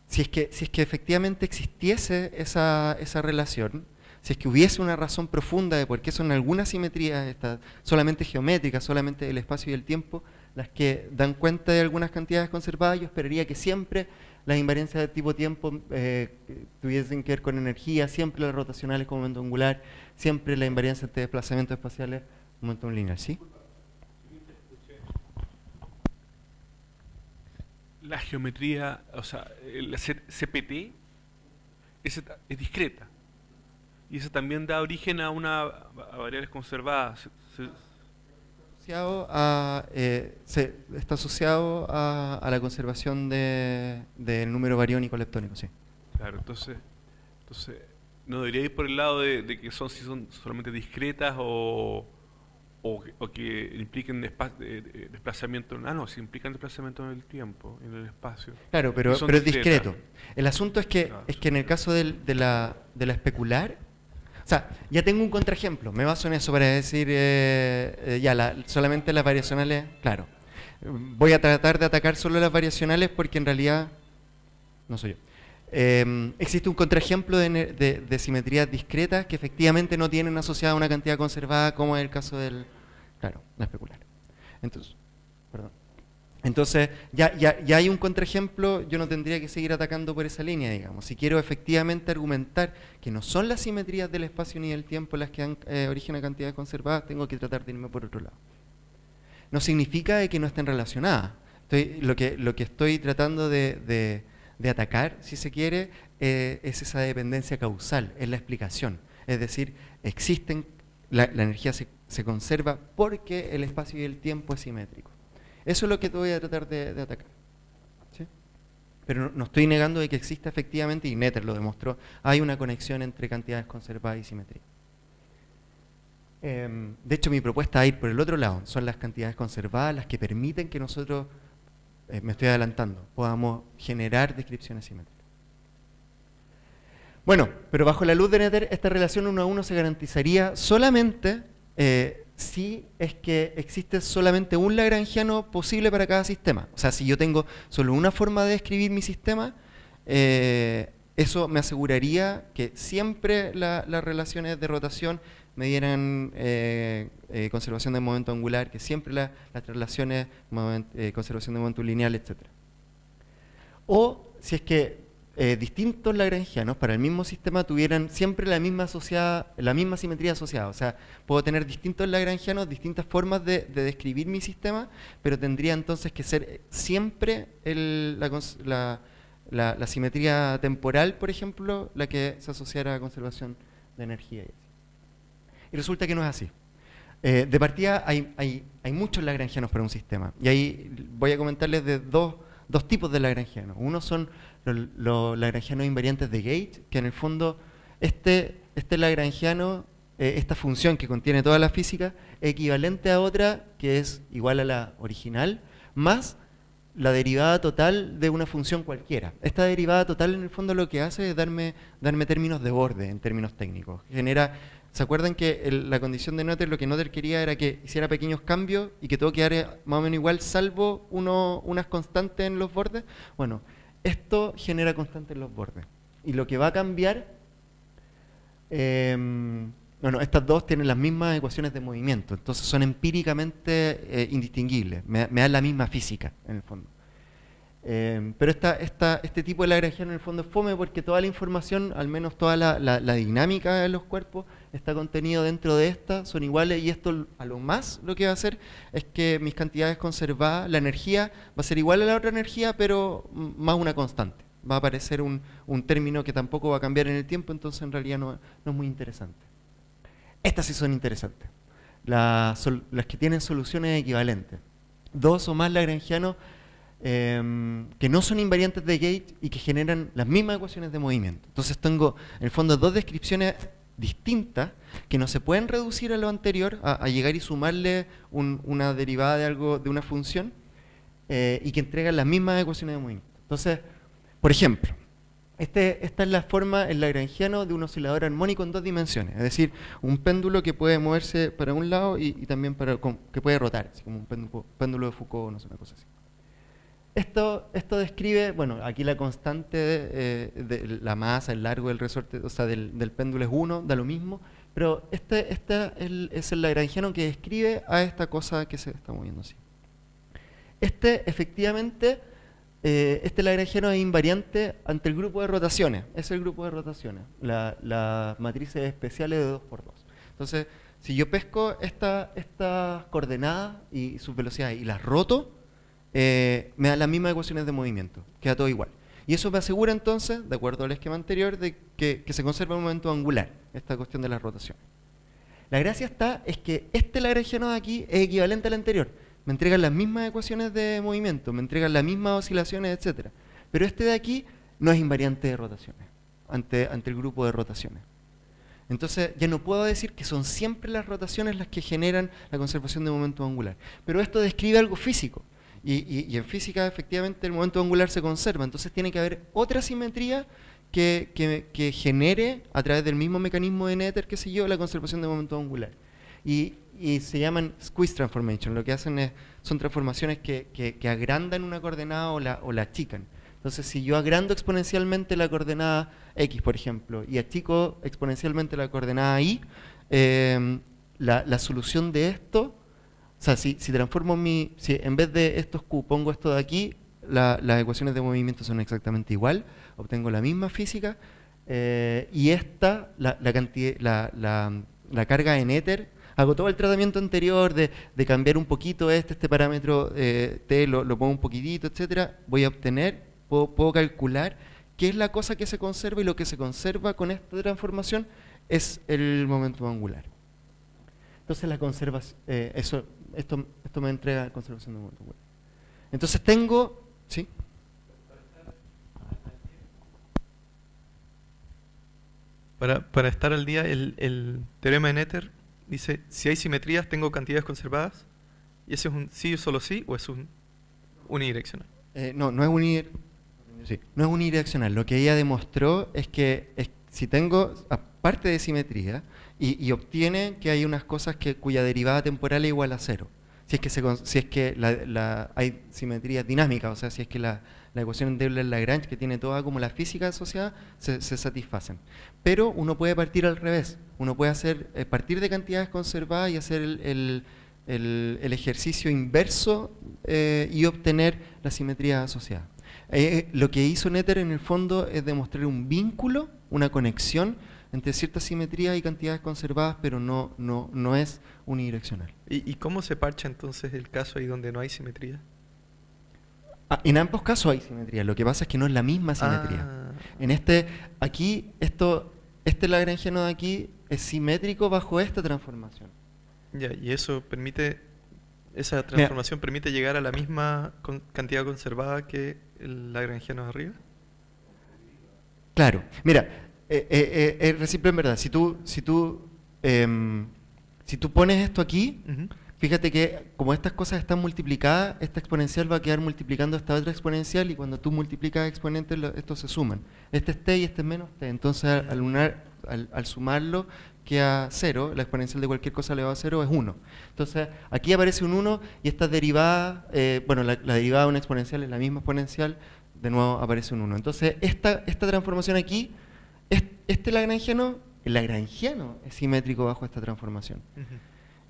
si es que efectivamente existiese esa relación, si es que hubiese una razón profunda de por qué son algunas simetrías solamente geométricas, solamente del espacio y el tiempo, las que dan cuenta de algunas cantidades conservadas, yo esperaría que siempre las invariancias de tipo tiempo tuviesen que ver con energía, siempre las rotacionales con momento angular, siempre las invariancias de desplazamientos espaciales con momento lineal, ¿sí? La geometría, o sea, la CPT es discreta y eso también da origen a variables conservadas. Está asociado a la conservación del número bariónico leptónico, sí. Claro, entonces no debería ir por el lado de que si son solamente discretas o que impliquen desplazamiento. No, si implican desplazamiento en el tiempo, en el espacio. Claro, pero es discreto. El asunto es que en el caso de la especular, o sea, ya tengo un contraejemplo, me baso en eso para decir, solamente las variacionales, claro. Voy a tratar de atacar solo las variacionales porque en realidad, no soy yo. Existe un contraejemplo de simetrías discretas que efectivamente no tienen asociada una cantidad conservada, como es el caso la especular. Entonces, ya hay un contraejemplo, yo no tendría que seguir atacando por esa línea, digamos. Si quiero efectivamente argumentar que no son las simetrías del espacio ni del tiempo las que dan origen a cantidades conservadas, tengo que tratar de irme por otro lado. No significa que no estén relacionadas. Lo que estoy tratando de atacar, si se quiere, es esa dependencia causal, es la explicación. Es decir, la energía se conserva porque el espacio y el tiempo es simétrico. Eso es lo que te voy a tratar de atacar. ¿Sí? Pero no estoy negando de que exista efectivamente, y Noether lo demostró, hay una conexión entre cantidades conservadas y simetría. De hecho, mi propuesta es ir por el otro lado. Son las cantidades conservadas las que permiten que nosotros, me estoy adelantando, podamos generar descripciones simétricas. Bueno, pero bajo la luz de Noether, esta relación 1 a 1 se garantizaría solamente si es que existe solamente un lagrangiano posible para cada sistema. O sea, si yo tengo solo una forma de describir mi sistema, eso me aseguraría que siempre las relaciones de rotación me dieran conservación de momento angular, que siempre las relaciones conservación de momento lineal, etc. O si es que distintos lagrangianos para el mismo sistema tuvieran siempre la misma simetría asociada. O sea, puedo tener distintos lagrangianos, distintas formas de describir mi sistema, pero tendría entonces que ser siempre la simetría temporal, por ejemplo, la que se asociara a conservación de energía. Y resulta que no es así. De partida hay muchos lagrangianos para un sistema. Y ahí voy a comentarles de dos tipos de lagrangianos. Uno son los lagrangianos invariantes de Gauge, que en el fondo este lagrangiano, esta función que contiene toda la física, es equivalente a otra que es igual a la original, más la derivada total de una función cualquiera. Esta derivada total en el fondo lo que hace es darme términos de borde en términos técnicos. ¿Se acuerdan que la condición de Noether, lo que Noether quería era que hiciera pequeños cambios y que todo quedara más o menos igual, salvo unas constantes en los bordes? Bueno, esto genera constantes en los bordes. Y lo que va a cambiar No, estas dos tienen las mismas ecuaciones de movimiento, entonces son empíricamente indistinguibles, me dan la misma física en el fondo. Pero este tipo de lagrangiano en el fondo es fome porque toda la información, al menos toda la dinámica de los cuerpos, está contenido dentro de esta, son iguales, y esto a lo más lo que va a hacer es que mis cantidades conservadas, la energía va a ser igual a la otra energía, pero más una constante. Va a aparecer un término que tampoco va a cambiar en el tiempo, entonces en realidad no es muy interesante. Estas sí son interesantes, las que tienen soluciones equivalentes. Dos o más lagrangianos que no son invariantes de Gauge y que generan las mismas ecuaciones de movimiento. Entonces tengo en el fondo dos descripciones distintas que no se pueden reducir a lo anterior, a llegar y sumarle una derivada de algo, de una función, y que entregan las mismas ecuaciones de movimiento. Entonces, por ejemplo, esta es la forma, el lagrangiano, de un oscilador armónico en dos dimensiones, es decir, un péndulo que puede moverse para un lado y también que puede rotar, así como un péndulo de Foucault, no sé, una cosa así. Esto describe, bueno, aquí la constante de la masa, el largo del resorte, o sea, del péndulo es 1, da lo mismo, pero este es el lagrangiano que describe a esta cosa que se está moviendo así. Efectivamente, este lagrangiano es invariante ante el grupo de rotaciones, es el grupo de rotaciones, las matrices especiales de 2×2. Entonces, si yo pesco estas coordenadas y sus velocidades y las roto, me da las mismas ecuaciones de movimiento, queda todo igual. Y eso me asegura entonces, de acuerdo al esquema anterior, de que se conserva el momento angular, esta cuestión de las rotaciones. La gracia es que este lagrangiano de aquí es equivalente al anterior, me entregan las mismas ecuaciones de movimiento, me entregan las mismas oscilaciones, etc. Pero este de aquí no es invariante de rotaciones, ante el grupo de rotaciones. Entonces ya no puedo decir que son siempre las rotaciones las que generan la conservación de momento angular. Pero esto describe algo físico. Y en física, efectivamente, el momento angular se conserva. Entonces tiene que haber otra simetría que genere, a través del mismo mecanismo de Noether, qué sé yo, la conservación de momento angular. Y se llaman squeeze transformation. Lo que hacen son transformaciones que agrandan una coordenada o la achican. Entonces, si yo agrando exponencialmente la coordenada x, por ejemplo, y achico exponencialmente la coordenada y, la solución de esto, o sea, si transformo si en vez de estos q pongo esto de aquí, las ecuaciones de movimiento son exactamente igual, obtengo la misma física, y esta, la carga en éter, hago todo el tratamiento anterior de cambiar un poquito este parámetro t, lo pongo un poquitito, etcétera, voy a obtener, puedo calcular qué es la cosa que se conserva, y lo que se conserva con esta transformación es el momento angular. Entonces la conservación, esto me entrega conservación de momento angular. Entonces tengo, ¿sí? Para estar al día, el teorema de Noether dice, si hay simetrías, tengo cantidades conservadas, y ese es un sí y solo sí, o es un unidireccional. No es unidireccional. Lo que ella demostró es que si tengo, aparte de simetría, y obtiene que hay unas cosas cuya derivada temporal es igual a 0. Si es que hay simetrías dinámicas, o sea, si es que la ecuación de Euler-Lagrange, que tiene toda como la física asociada, se satisfacen. Pero uno puede partir al revés. Uno puede partir de cantidades conservadas y hacer el ejercicio inverso y obtener las simetrías asociadas. Lo que hizo Noether en el fondo es demostrar un vínculo, una conexión entre ciertas simetrías y cantidades conservadas, pero no es unidireccional. ¿Y cómo se parcha entonces el caso ahí donde no hay simetría? En ambos casos hay simetría, lo que pasa es que no es la misma simetría. En aquí, este lagrangiano de aquí es simétrico bajo esta transformación. Ya, y eso esa transformación permite llegar a la misma cantidad conservada que el lagrangiano de arriba. Claro, mira, es simple en verdad. Si tú pones esto aquí, fíjate que como estas cosas están multiplicadas, esta exponencial va a quedar multiplicando esta otra exponencial, y cuando tú multiplicas exponentes, estos se suman. Este es t y este es menos t. Entonces al sumarlo queda 0, la exponencial de cualquier cosa elevado a 0 es 1. Entonces aquí aparece un 1 y esta derivada, la derivada de una exponencial es la misma exponencial, de nuevo aparece un 1. Entonces esta transformación aquí, este lagrangiano el lagrangiano es simétrico bajo esta transformación. Ujú.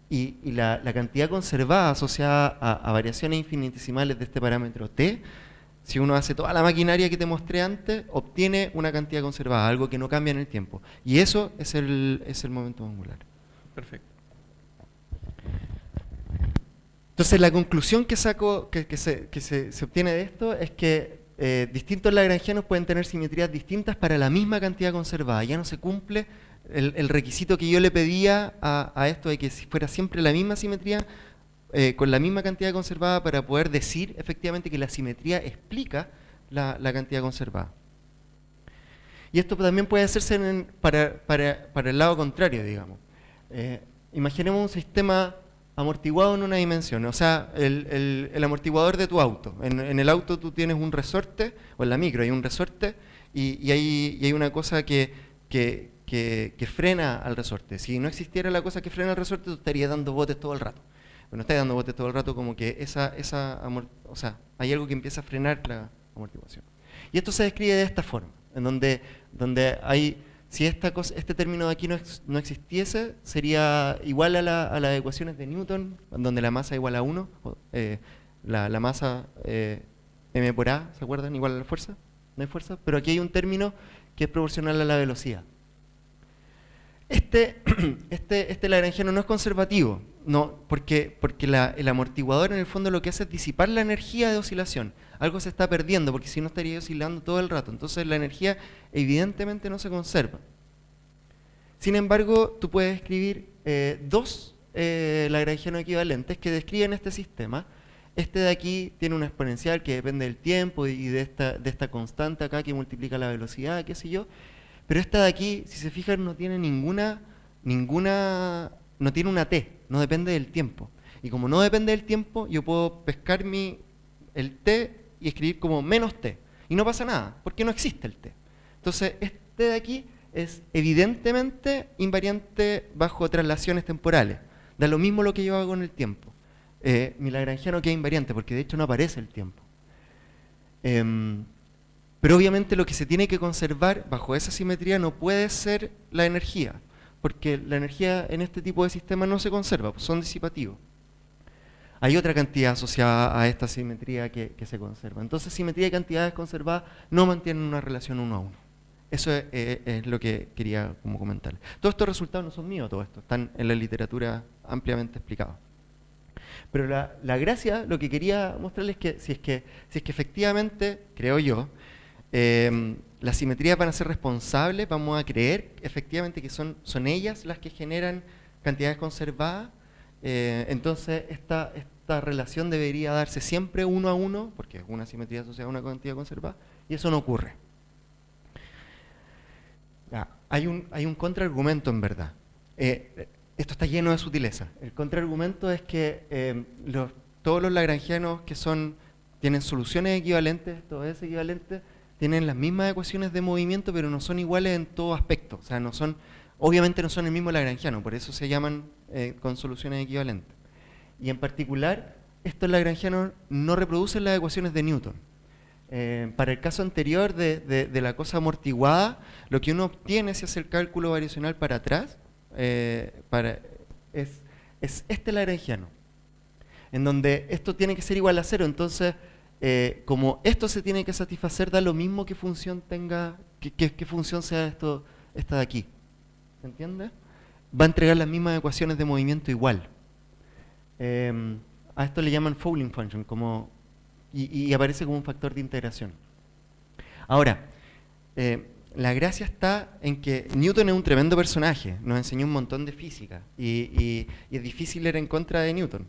Y la cantidad conservada asociada a variaciones infinitesimales de este parámetro t, si uno hace toda la maquinaria que te mostré antes, obtiene una cantidad conservada, algo que no cambia en el tiempo. Y eso es el momento angular. Perfecto. Entonces la conclusión que saco, que se obtiene de esto es que distintos lagrangianos pueden tener simetrías distintas para la misma cantidad conservada. Ya no se cumple el requisito que yo le pedía a esto de que si fuera siempre la misma simetría con la misma cantidad conservada para poder decir efectivamente que la simetría explica la cantidad conservada. Y esto también puede hacerse para el lado contrario, digamos. Imaginemos un sistema amortiguado en una dimensión, o sea, el amortiguador de tu auto. En el auto tú tienes un resorte, o en la micro hay un resorte, y hay una cosa que frena al resorte. Si no existiera la cosa que frena al resorte, tú estarías dando botes todo el rato. Pero no estás dando botes todo el rato, como que o sea, hay algo que empieza a frenar la amortiguación. Y esto se describe de esta forma, en donde hay... Si este término de aquí no existiese, sería igual a las ecuaciones de Newton, donde la masa igual a 1, la masa m por a, ¿se acuerdan? Igual a la fuerza, no hay fuerza, pero aquí hay un término que es proporcional a la velocidad. Este lagrangiano no es conservativo, no, porque el amortiguador en el fondo lo que hace es disipar la energía de oscilación. Algo se está perdiendo, porque si no estaría oscilando todo el rato. Entonces la energía evidentemente no se conserva. Sin embargo, tú puedes escribir dos lagrangianos equivalentes que describen este sistema. Este de aquí tiene una exponencial que depende del tiempo y de esta constante acá que multiplica la velocidad, qué sé yo. Pero esta de aquí, si se fijan, no tiene no tiene una t, no depende del tiempo. Y como no depende del tiempo, yo puedo pescar el t y escribir como menos t. Y no pasa nada, porque no existe el t. Entonces, este de aquí es evidentemente invariante bajo traslaciones temporales. Da lo mismo lo que yo hago en el tiempo. Mi lagrangiano queda invariante, porque de hecho no aparece el tiempo. Pero obviamente lo que se tiene que conservar bajo esa simetría no puede ser la energía, porque la energía en este tipo de sistemas no se conserva, pues son disipativos. Hay otra cantidad asociada a esta simetría que se conserva. Entonces, simetría y cantidades conservadas no mantienen una relación 1 a 1. Eso es lo que quería como comentar. Todos estos resultados no son míos, todo esto, están en la literatura ampliamente explicados. Pero la gracia, lo que quería mostrarles es que si es que efectivamente, creo yo, las simetrías van a ser responsables, vamos a creer efectivamente que son ellas las que generan cantidades conservadas. Entonces esta relación debería darse siempre 1 a 1, porque es una simetría asociada a una cantidad conservada, y eso no ocurre. Hay un contraargumento en verdad. Esto está lleno de sutileza. El contraargumento es que todos los lagrangianos que tienen soluciones equivalentes, todas esas equivalentes, tienen las mismas ecuaciones de movimiento, pero no son iguales en todo aspecto. O sea, obviamente no son el mismo lagrangiano, por eso se llaman con soluciones equivalentes. Y en particular, estos lagrangianos no reproducen las ecuaciones de Newton. Para el caso anterior de la cosa amortiguada, lo que uno obtiene si hace el cálculo variacional para atrás es este lagrangiano, en donde esto tiene que ser igual a 0. Entonces, como esto se tiene que satisfacer, da lo mismo que función tenga, que función sea esta de aquí. ¿Se entiende? Va a entregar las mismas ecuaciones de movimiento igual. A esto le llaman Fouling function, y aparece como un factor de integración. Ahora, la gracia está en que Newton es un tremendo personaje, nos enseñó un montón de física, y es difícil ir en contra de Newton.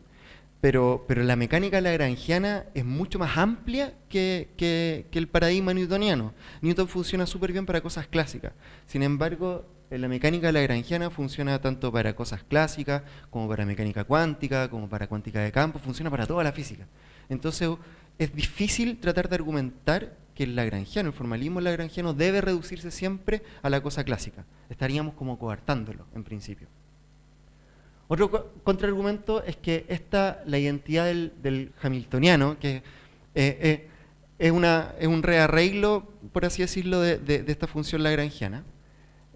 Pero la mecánica lagrangiana es mucho más amplia que el paradigma newtoniano. Newton funciona súper bien para cosas clásicas. Sin embargo, la mecánica lagrangiana funciona tanto para cosas clásicas, como para mecánica cuántica, como para cuántica de campo, funciona para toda la física. Entonces, es difícil tratar de argumentar que el lagrangiano, el formalismo lagrangiano, debe reducirse siempre a la cosa clásica. Estaríamos como coartándolo, en principio. Otro contraargumento es que la identidad del hamiltoniano, que es un rearreglo, por así decirlo, de esta función lagrangiana,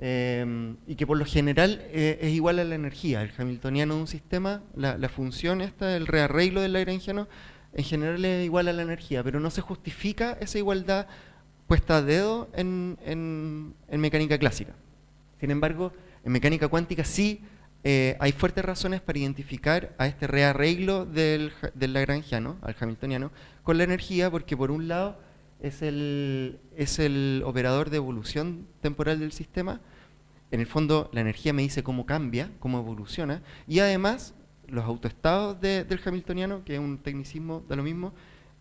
y que por lo general es igual a la energía. El hamiltoniano de un sistema, la función esta, el rearreglo del lagrangiano, en general es igual a la energía, pero no se justifica esa igualdad puesta a dedo en mecánica clásica. Sin embargo, en mecánica cuántica sí hay fuertes razones para identificar a este rearreglo del lagrangiano, al hamiltoniano, con la energía, porque por un lado es el operador de evolución temporal del sistema. En el fondo, la energía me dice cómo cambia, cómo evoluciona, y además los autoestados del hamiltoniano, que es un tecnicismo de lo mismo,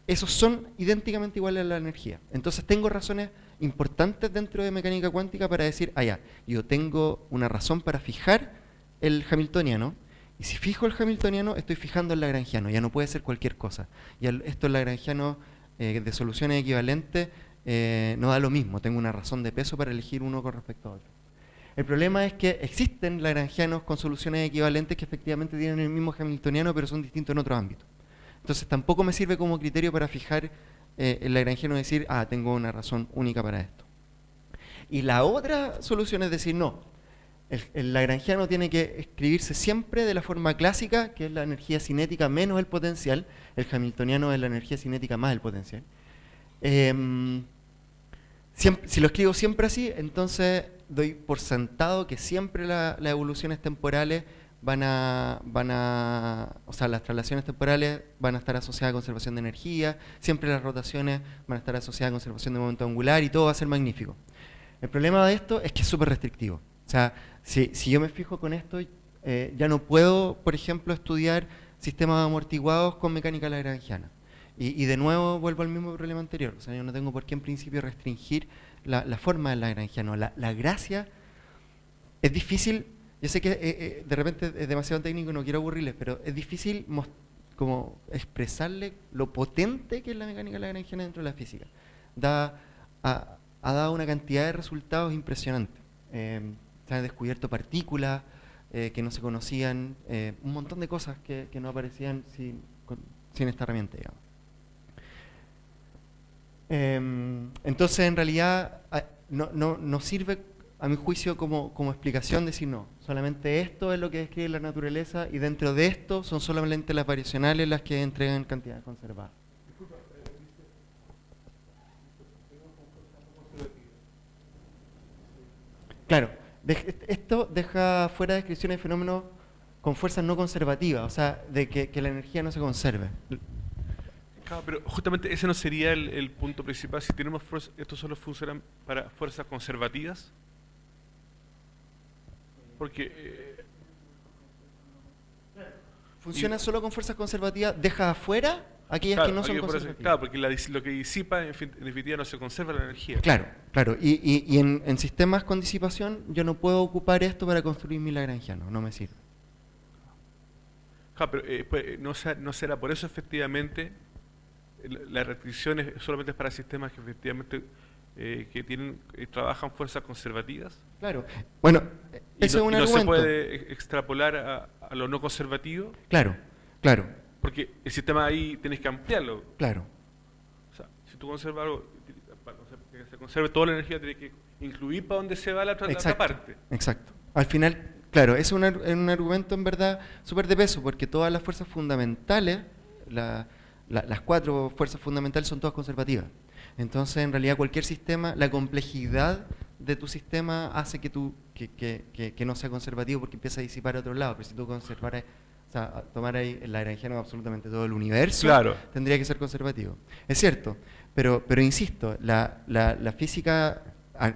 esos son idénticamente iguales a la energía. Entonces tengo razones importantes dentro de mecánica cuántica para decir, ya, yo tengo una razón para fijar el hamiltoniano, y si fijo el hamiltoniano, estoy fijando el lagrangiano, ya no puede ser cualquier cosa. Y estos lagrangianos de soluciones equivalentes no da lo mismo, tengo una razón de peso para elegir uno con respecto a otro. El problema es que existen lagrangianos con soluciones equivalentes que efectivamente tienen el mismo hamiltoniano, pero son distintos en otros ámbitos. Entonces tampoco me sirve como criterio para fijar el lagrangiano y decir, tengo una razón única para esto. Y la otra solución es decir, no, el lagrangiano tiene que escribirse siempre de la forma clásica, que es la energía cinética menos el potencial. El hamiltoniano es la energía cinética más el potencial. Si lo escribo siempre así, entonces doy por sentado que siempre las evoluciones temporales o sea, las traslaciones temporales van a estar asociadas a conservación de energía, siempre las rotaciones van a estar asociadas a conservación de momento angular y todo va a ser magnífico. El problema de esto es que es súper restrictivo. O sea, si yo me fijo con esto, ya no puedo, por ejemplo, estudiar sistemas amortiguados con mecánica lagrangiana. Y de nuevo vuelvo al mismo problema anterior. O sea, yo no tengo por qué en principio restringir la forma del lagrangiano. La gracia es difícil. Yo sé que de repente es demasiado técnico y no quiero aburrirles, pero es difícil como expresarle lo potente que es la mecánica lagrangiana dentro de la física. Ha dado una cantidad de resultados impresionantes. Se han descubierto partículas que no se conocían, un montón de cosas que no aparecían sin esta herramienta, digamos. Entonces, en realidad, no sirve, a mi juicio, como explicación decir no, solamente esto es lo que describe la naturaleza y dentro de esto son solamente las variacionales las que entregan cantidades conservadas. Claro, esto deja fuera descripciones de fenómenos con fuerzas no conservativas, o sea, de que la energía no se conserve. Claro, pero justamente ese no sería el punto principal. Si tenemos fuerzas, ¿estos solo funcionan para fuerzas conservativas? Porque funciona solo con fuerzas conservativas, deja afuera aquellas que no son conservativas. Claro, porque lo que disipa en definitiva no se conserva la energía. Claro, claro. Y en sistemas con disipación yo no puedo ocupar esto para construir mi lagrangiano, no me sirve. Claro, pero pues, no será por eso efectivamente la restricción solamente es para sistemas que efectivamente trabajan fuerzas conservativas. Claro. Bueno, ese es un argumento. ¿No se puede extrapolar a lo no conservativo? Claro, claro. Porque el sistema ahí tienes que ampliarlo. Claro. O sea, si tú conservas algo, para que se conserve toda la energía, tienes que incluir para dónde se va la otra parte. Exacto. Al final, claro, es un argumento en verdad súper de peso, porque todas las fuerzas fundamentales, las 4 fuerzas fundamentales son todas conservativas. Entonces, en realidad, cualquier sistema, la complejidad de tu sistema hace que no sea conservativo porque empieza a disipar a otro lado. Pero si tú conservaras, o sea, tomar ahí el lagrangiano de absolutamente todo el universo, claro, tendría que ser conservativo. Es cierto, pero insisto, la física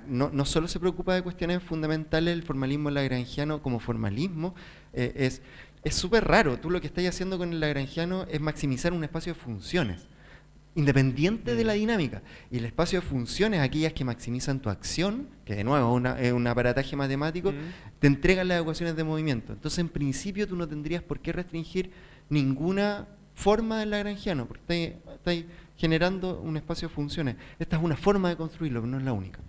no solo se preocupa de cuestiones fundamentales, el formalismo lagrangiano como formalismo es súper raro. Tú lo que estás haciendo con el lagrangiano es maximizar un espacio de funciones, independiente de la dinámica. Y el espacio de funciones, aquellas que maximizan tu acción, que de nuevo es un aparataje matemático, te entregan las ecuaciones de movimiento. Entonces, en principio, tú no tendrías por qué restringir ninguna forma del lagrangiano, porque estás generando un espacio de funciones. Esta es una forma de construirlo, pero no es la única.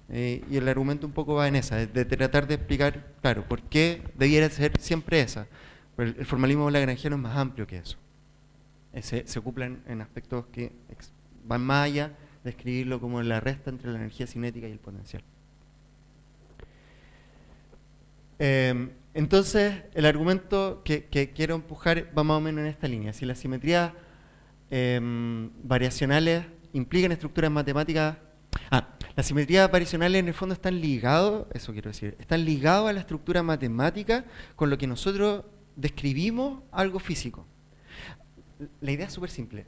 Y el argumento un poco va en esa, de tratar de explicar, claro, por qué debiera ser siempre esa. Pero el formalismo lagrangiano es más amplio que eso. Se ocupan en aspectos que van más allá de escribirlo como la resta entre la energía cinética y el potencial. Entonces, el argumento que quiero empujar va más o menos en esta línea. Si las simetrías variacionales implican estructuras matemáticas... las simetrías variacionales en el fondo están ligados, eso quiero decir, están ligados a la estructura matemática con lo que nosotros describimos algo físico. La idea es súper simple.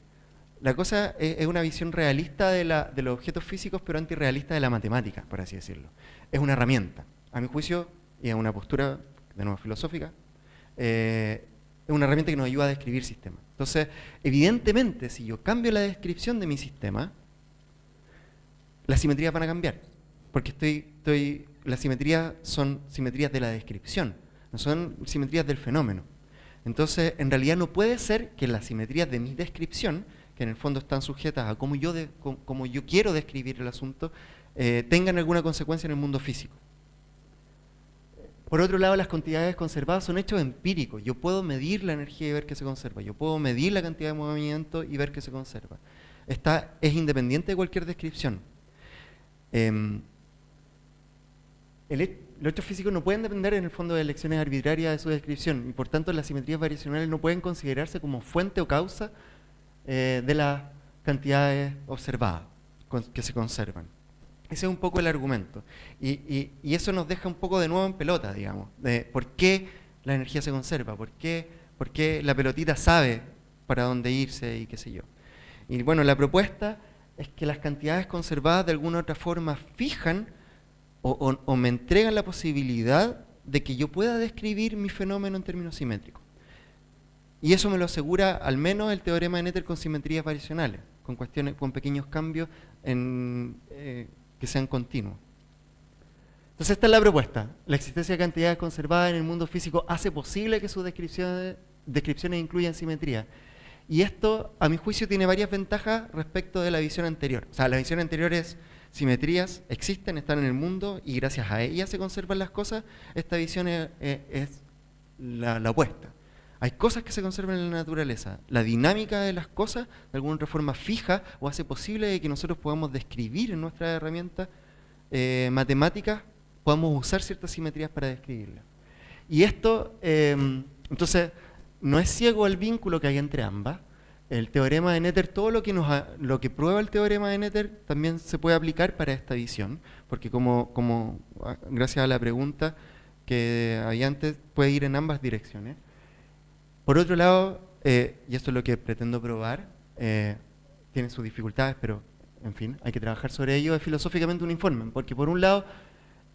La cosa es una visión realista de los objetos físicos, pero antirrealista de la matemática, por así decirlo. Es una herramienta. A mi juicio, y es una postura, de nuevo, filosófica, es una herramienta que nos ayuda a describir sistemas. Entonces, evidentemente, si yo cambio la descripción de mi sistema, las simetrías van a cambiar, porque las simetrías son simetrías de la descripción, no son simetrías del fenómeno. Entonces, en realidad no puede ser que las simetrías de mi descripción, que en el fondo están sujetas a cómo yo quiero describir el asunto, tengan alguna consecuencia en el mundo físico. Por otro lado, las cantidades conservadas son hechos empíricos. Yo puedo medir la energía y ver que se conserva. Yo puedo medir la cantidad de movimiento y ver que se conserva. Es independiente de cualquier descripción. Los hechos físicos no pueden depender en el fondo de elecciones arbitrarias de su descripción y por tanto las simetrías variacionales no pueden considerarse como fuente o causa de las cantidades observadas que se conservan. Ese es un poco el argumento y eso nos deja un poco de nuevo en pelota, digamos, de por qué la energía se conserva, por qué la pelotita sabe para dónde irse y qué sé yo. Y bueno, la propuesta es que las cantidades conservadas de alguna u otra forma fijan o me entregan la posibilidad de que yo pueda describir mi fenómeno en términos simétricos. Y eso me lo asegura al menos el teorema de Noether con simetrías variacionales, con pequeños cambios que sean continuos. Entonces esta es la propuesta. La existencia de cantidades conservadas en el mundo físico hace posible que sus descripciones incluyan simetría. Y esto, a mi juicio, tiene varias ventajas respecto de la visión anterior. O sea, la visión anterior es simetrías existen, están en el mundo y gracias a ellas se conservan las cosas. Esta visión es la opuesta. Hay cosas que se conservan en la naturaleza. La dinámica de las cosas, de alguna otra forma, fija o hace posible que nosotros podamos describir en nuestras herramientas matemáticas, podamos usar ciertas simetrías para describirlas. Y esto, entonces, no es ciego el vínculo que hay entre ambas. El teorema de Noether, todo lo que prueba el teorema de Noether también se puede aplicar para esta visión, porque como gracias a la pregunta que había antes, puede ir en ambas direcciones. Por otro lado, y esto es lo que pretendo probar, tiene sus dificultades, pero en fin, hay que trabajar sobre ello, es filosóficamente uniforme, porque por un lado,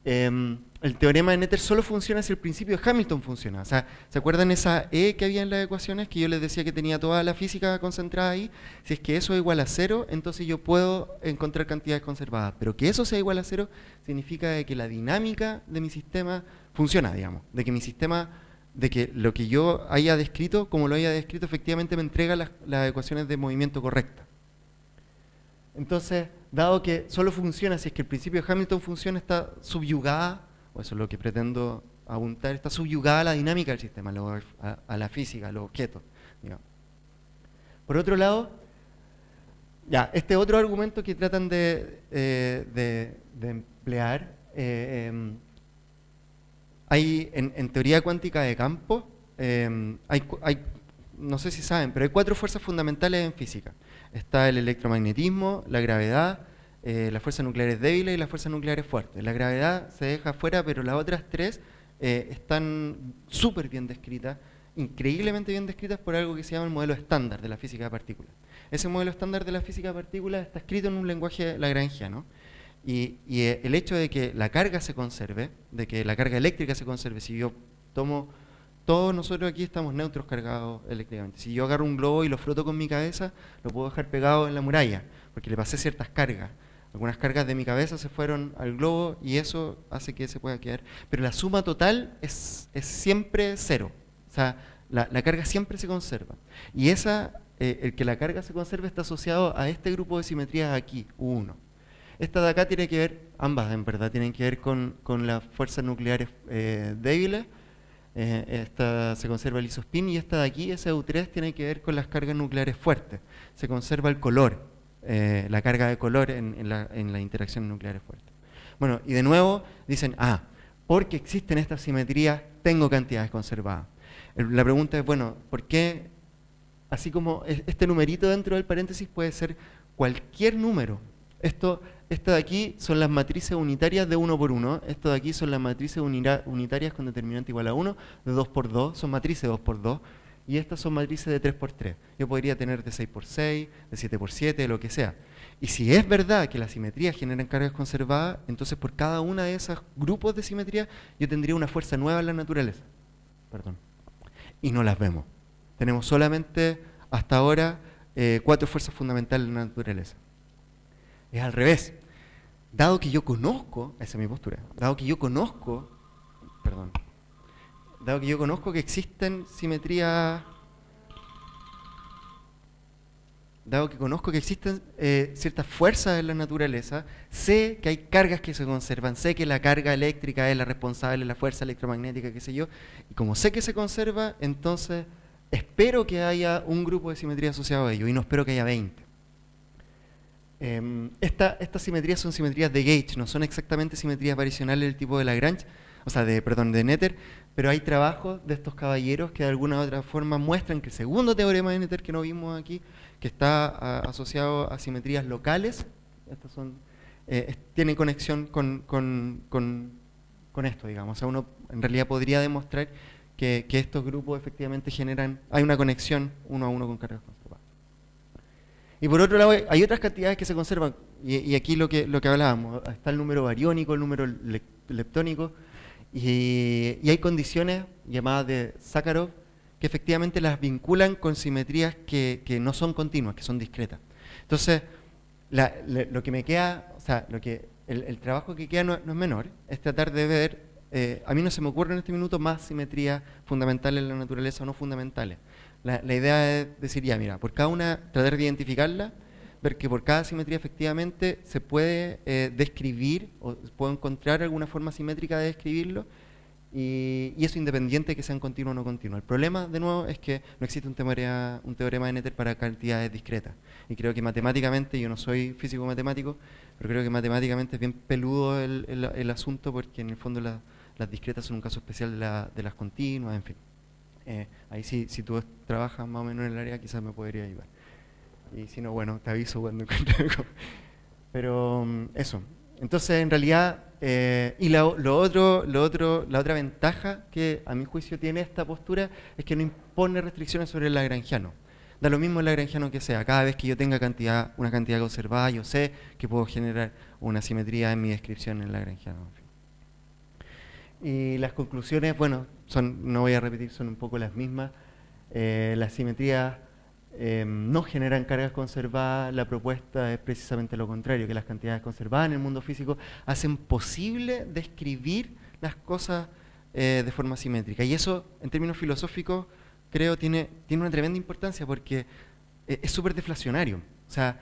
el teorema de Noether solo funciona si el principio de Hamilton funciona. O sea, ¿se acuerdan esa E que había en las ecuaciones que yo les decía que tenía toda la física concentrada ahí? Si es que eso es igual a cero, entonces yo puedo encontrar cantidades conservadas. Pero que eso sea igual a cero significa de que la dinámica de mi sistema funciona, digamos. De que mi sistema, de que lo que yo haya descrito, como lo haya descrito, efectivamente me entrega las ecuaciones de movimiento correctas. Entonces, dado que solo funciona si es que el principio de Hamilton funciona, está subyugada, o eso es lo que pretendo apuntar, está subyugada a la dinámica del sistema, a la física, a los objetos, digamos. Por otro lado, ya, este otro argumento que tratan de emplear, hay en teoría cuántica de campo, no sé si saben, pero hay 4 fuerzas fundamentales en física. Está el electromagnetismo, la gravedad, las fuerzas nucleares débiles y las fuerzas nucleares fuertes. La gravedad se deja fuera, pero las otras 3 están súper bien descritas, increíblemente bien descritas por algo que se llama el modelo estándar de la física de partículas. Ese modelo estándar de la física de partículas está escrito en un lenguaje lagrangiano. Y el hecho de que la carga se conserve, de que la carga eléctrica se conserve, si yo tomo... Todos nosotros aquí estamos neutros cargados eléctricamente. Si yo agarro un globo y lo froto con mi cabeza, lo puedo dejar pegado en la muralla, porque le pasé ciertas cargas. Algunas cargas de mi cabeza se fueron al globo y eso hace que se pueda quedar. Pero la suma total es siempre cero. O sea, la carga siempre se conserva. Y el que la carga se conserve está asociado a este grupo de simetrías aquí, U1. Esta de acá tiene que ver, ambas en verdad, tienen que ver con las fuerzas nucleares débiles. Esta se conserva el isospin y esta de aquí, SU3, tiene que ver con las cargas nucleares fuertes. Se conserva el color, la carga de color en la interacción nucleares fuertes. Bueno, y de nuevo dicen, porque existen estas simetrías, tengo cantidades conservadas. La pregunta es, bueno, ¿por qué? Así como este numerito dentro del paréntesis puede ser cualquier número. Esto de aquí son las matrices unitarias de 1 por 1. Esto de aquí son las matrices unitarias con determinante igual a 1, de 2 por 2, son matrices de 2 por 2. Y estas son matrices de 3 por 3. Yo podría tener de 6 por 6, de 7 por 7, lo que sea. Y si es verdad que las simetrías generan cargas conservadas, entonces por cada una de esos grupos de simetría yo tendría una fuerza nueva en la naturaleza. Perdón. Y no las vemos. Tenemos solamente hasta ahora 4 fuerzas fundamentales en la naturaleza. Es al revés. Dado que yo conozco, esa es mi postura, dado que yo conozco que existen simetrías, dado que conozco que existen ciertas fuerzas en la naturaleza, sé que hay cargas que se conservan, sé que la carga eléctrica es la responsable de la fuerza electromagnética, qué sé yo, y como sé que se conserva, entonces espero que haya un grupo de simetría asociado a ello, y no espero que haya 20. Estas simetrías son simetrías de gauge, no son exactamente simetrías variacionales del tipo de Lagrange, o sea, de Noether, pero hay trabajos de estos caballeros que de alguna u otra forma muestran que el segundo teorema de Noether que no vimos aquí, que está asociado a simetrías locales, estas son, tiene conexión con esto, digamos. O sea, uno en realidad podría demostrar que estos grupos efectivamente generan, hay una conexión uno a uno con cargas conservadas. Y por otro lado, hay otras cantidades que se conservan, y aquí lo que hablábamos, está el número bariónico, el número leptónico, y hay condiciones llamadas de Sakharov que efectivamente las vinculan con simetrías que no son continuas, que son discretas. Entonces, lo que me queda, o sea, el trabajo que queda no es menor, es tratar de ver, a mí no se me ocurre en este minuto más simetrías fundamentales en la naturaleza o no fundamentales. La idea es decir, ya mira, por cada una tratar de identificarla, ver que por cada simetría efectivamente se puede describir o puedo encontrar alguna forma simétrica de describirlo y eso independiente de que sean continuos o no continuos. El problema, de nuevo, es que no existe un teorema de Noether para cantidades discretas. Y creo que matemáticamente, yo no soy físico matemático, pero creo que matemáticamente es bien peludo el asunto porque en el fondo las discretas son un caso especial de las continuas, en fin. Ahí si tú trabajas más o menos en el área quizás me podría ayudar. Y si no, bueno, te aviso cuando encuentre algo. Pero eso. Entonces, en realidad, y la otra ventaja que a mi juicio tiene esta postura es que no impone restricciones sobre el lagrangiano. Da lo mismo el lagrangiano que sea. Cada vez que yo tenga una cantidad conservada, yo sé que puedo generar una simetría en mi descripción en lagrangiano. En fin. Y las conclusiones, bueno, no voy a repetir, son un poco las mismas. Las simetrías no generan cargas conservadas. La propuesta es precisamente lo contrario, que las cantidades conservadas en el mundo físico hacen posible describir las cosas de forma simétrica. Y eso, en términos filosóficos, creo tiene una tremenda importancia porque es súper deflacionario. O sea,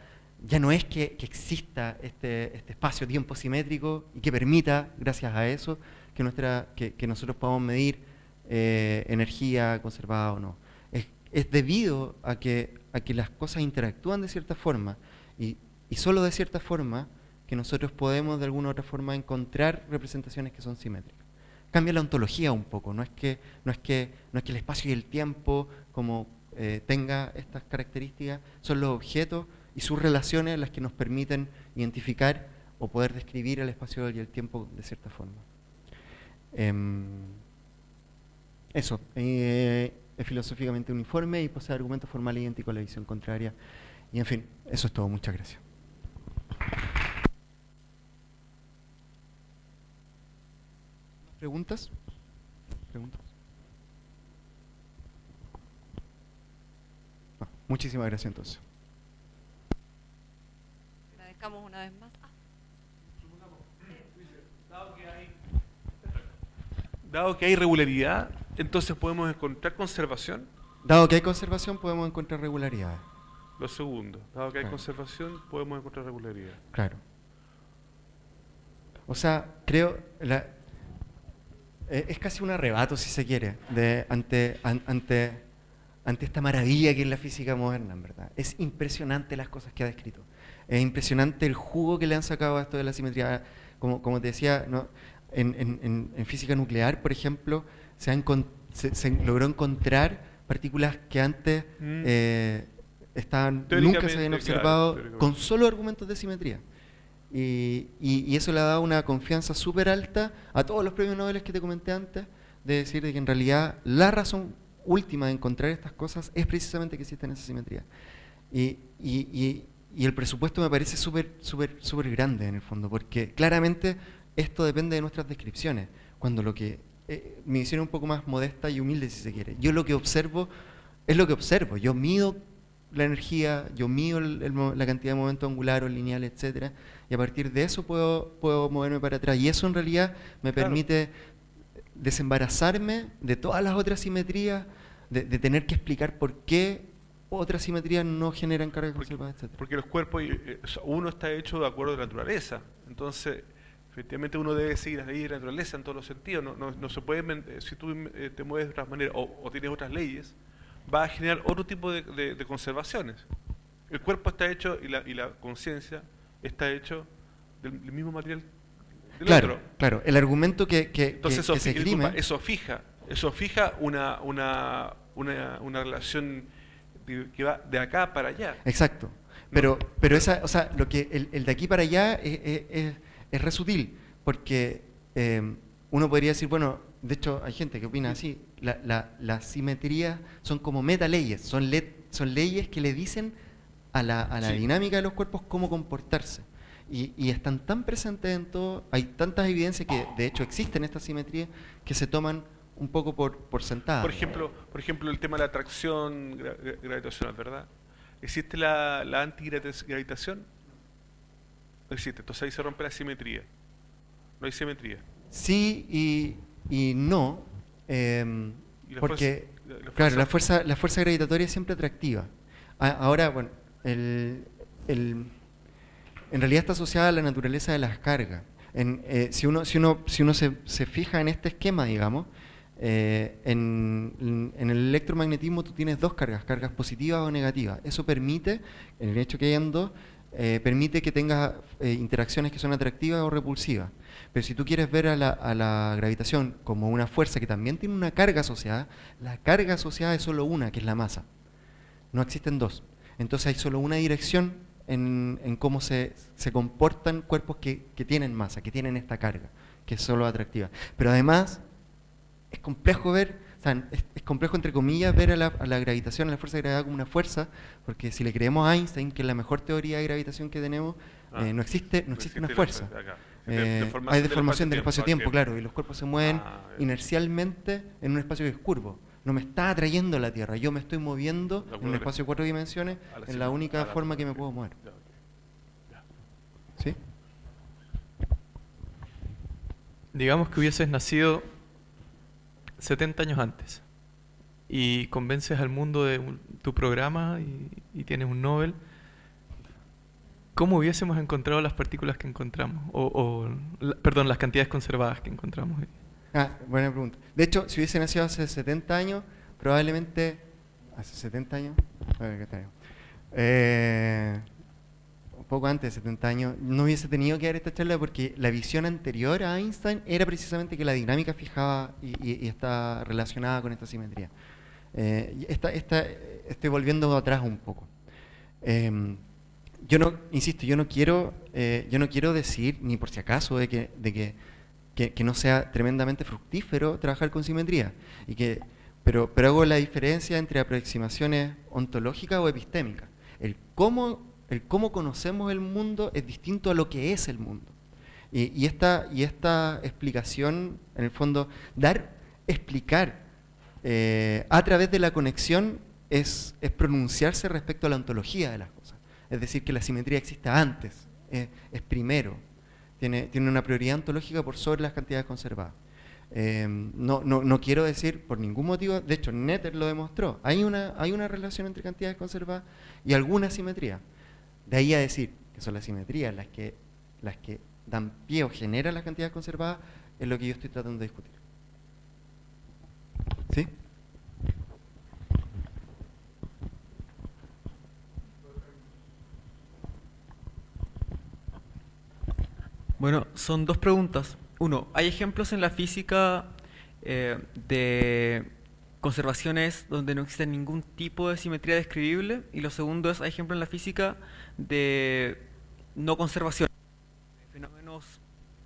ya no es que exista este espacio-tiempo simétrico y que permita, gracias a eso, que nosotros podamos medir energía conservada o no. Es debido a que las cosas interactúan de cierta forma y solo de cierta forma que nosotros podemos de alguna u otra forma encontrar representaciones que son simétricas. Cambia la ontología un poco, no es que el espacio y el tiempo como tenga estas características, son los objetos y sus relaciones las que nos permiten identificar o poder describir el espacio y el tiempo de cierta forma. Eso, es filosóficamente uniforme y posee argumentos formales idénticos a la visión contraria. Y en fin, eso es todo. Muchas gracias. ¿Preguntas? No, muchísimas gracias entonces. Agradezcamos una vez más. Dado que hay regularidad, entonces podemos encontrar conservación. Dado que hay conservación, podemos encontrar regularidades. Lo segundo, dado que hay Claro. conservación, podemos encontrar regularidad. Claro. O sea, creo, es casi un arrebato, si se quiere, ante esta maravilla que es la física moderna, en verdad. Es impresionante las cosas que ha descrito. Es impresionante el jugo que le han sacado a esto de la simetría. Como te decía, ¿no? en física nuclear, por ejemplo, se logró encontrar partículas que antes nunca se habían observado claro, con solo argumentos de simetría. Y eso le ha dado una confianza súper alta a todos los premios Nobel que te comenté antes, de decir de que en realidad la razón última de encontrar estas cosas es precisamente que existen esas simetrías. Y el presupuesto me parece súper grande en el fondo, porque claramente esto depende de nuestras descripciones, cuando lo que mi visión es un poco más modesta y humilde si se quiere. Yo lo que observo es lo que observo, yo mido la energía, yo mido la cantidad de momento angular o lineal, etcétera, y a partir de eso puedo moverme para atrás, y eso en realidad me permite desembarazarme de todas las otras simetrías, de tener que explicar por qué otras simetrías no generan cargas conservadas, etc. Porque los cuerpos, uno está hecho de acuerdo a la naturaleza. Entonces, efectivamente uno debe seguir las leyes de la naturaleza en todos los sentidos. No se puede, si tú te mueves de otras maneras o tienes otras leyes, va a generar otro tipo de conservaciones. El cuerpo está hecho y la conciencia está hecho del mismo material del otro. Claro, el argumento que Entonces se esgrime... eso fija una relación que va de acá para allá. Exacto. Pero esa, o sea, lo que el de aquí para allá es re sutil, porque uno podría decir, bueno, de hecho hay gente que opina así, las simetrías son como metaleyes, son leyes que le dicen a la dinámica de los cuerpos cómo comportarse. Y están tan presentes en todo, hay tantas evidencias que de hecho existen estas simetrías que se toman un poco por sentadas. Por ejemplo, el tema de la atracción gravitacional, ¿verdad? ¿Existe la antigravitación? No existe, entonces ahí se rompe la simetría. No hay simetría. Sí y no, ¿Y la porque fuerza? claro, la fuerza gravitatoria es siempre atractiva. Ahora, bueno, en realidad está asociada a la naturaleza de las cargas. Si uno se fija en este esquema, digamos, en el electromagnetismo tú tienes dos cargas positivas o negativas. Eso permite, en el hecho que hayan dos, permite que tengas interacciones que son atractivas o repulsivas. Pero si tú quieres ver a la gravitación como una fuerza que también tiene una carga asociada, la carga asociada es solo una, que es la masa. No existen dos. Entonces hay solo una dirección en cómo se comportan cuerpos que tienen masa, que tienen esta carga, que es solo atractiva. Pero además es complejo ver, o sea, es complejo entre comillas ver a la gravitación, a la fuerza de gravedad como una fuerza, porque si le creemos a Einstein, que es la mejor teoría de gravitación que tenemos, no existe una fuerza. Hay deformación del espacio-tiempo, claro, y los cuerpos se mueven inercialmente en un espacio que es curvo. No me está atrayendo la Tierra, yo me estoy moviendo en un espacio de 4 dimensiones en la única forma que me puedo mover. ¿Sí? Digamos que hubieses nacido 70 años antes y convences al mundo de tu programa y tienes un Nobel. ¿Cómo hubiésemos encontrado las partículas que encontramos? Perdón, las cantidades conservadas que encontramos. Buena pregunta. De hecho, si hubiese nacido hace 70 años, probablemente... ¿Hace 70 años? A ver, ¿qué tal? Un poco antes de 70 años, no hubiese tenido que dar esta charla porque la visión anterior a Einstein era precisamente que la dinámica fijaba y está relacionada con esta simetría. Estoy volviendo atrás un poco. Yo no quiero decir, ni por si acaso, de que no sea tremendamente fructífero trabajar con simetría, pero hago la diferencia entre aproximaciones ontológicas o epistémicas. El cómo conocemos el mundo es distinto a lo que es el mundo. Y esta explicación, en el fondo, explicar a través de la conexión es pronunciarse respecto a la ontología de las cosas. Es decir, que la simetría existe antes, es primero. Tiene una prioridad ontológica por sobre las cantidades conservadas. No quiero decir por ningún motivo, de hecho Noether lo demostró, hay una relación entre cantidades conservadas y alguna simetría. De ahí a decir que son las simetrías las que dan pie o generan las cantidades conservadas, es lo que yo estoy tratando de discutir. ¿Sí? Bueno, son dos preguntas. uno, ¿hay ejemplos en la física de conservaciones donde no existe ningún tipo de simetría describible? Y lo segundo es, ¿hay ejemplos en la física de no conservación, de fenómenos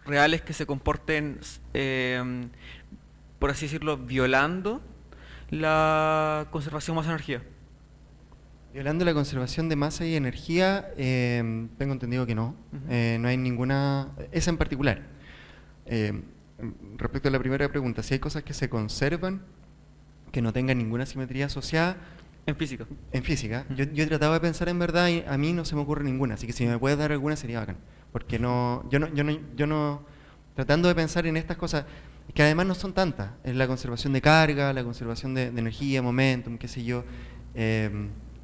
reales que se comporten, por así decirlo, violando la conservación de masa y energía? Violando la conservación de masa y energía, tengo entendido que no. No hay ninguna, esa en particular. Respecto a la primera pregunta, si hay cosas que se conservan, que no tengan ninguna simetría asociada. En física. En física. Yo he tratado de pensar en verdad y a mí no se me ocurre ninguna, así que si me puedes dar alguna sería bacán. Porque yo no, tratando de pensar en estas cosas, que además no son tantas, es la conservación de carga, la conservación de energía, momentum, qué sé yo,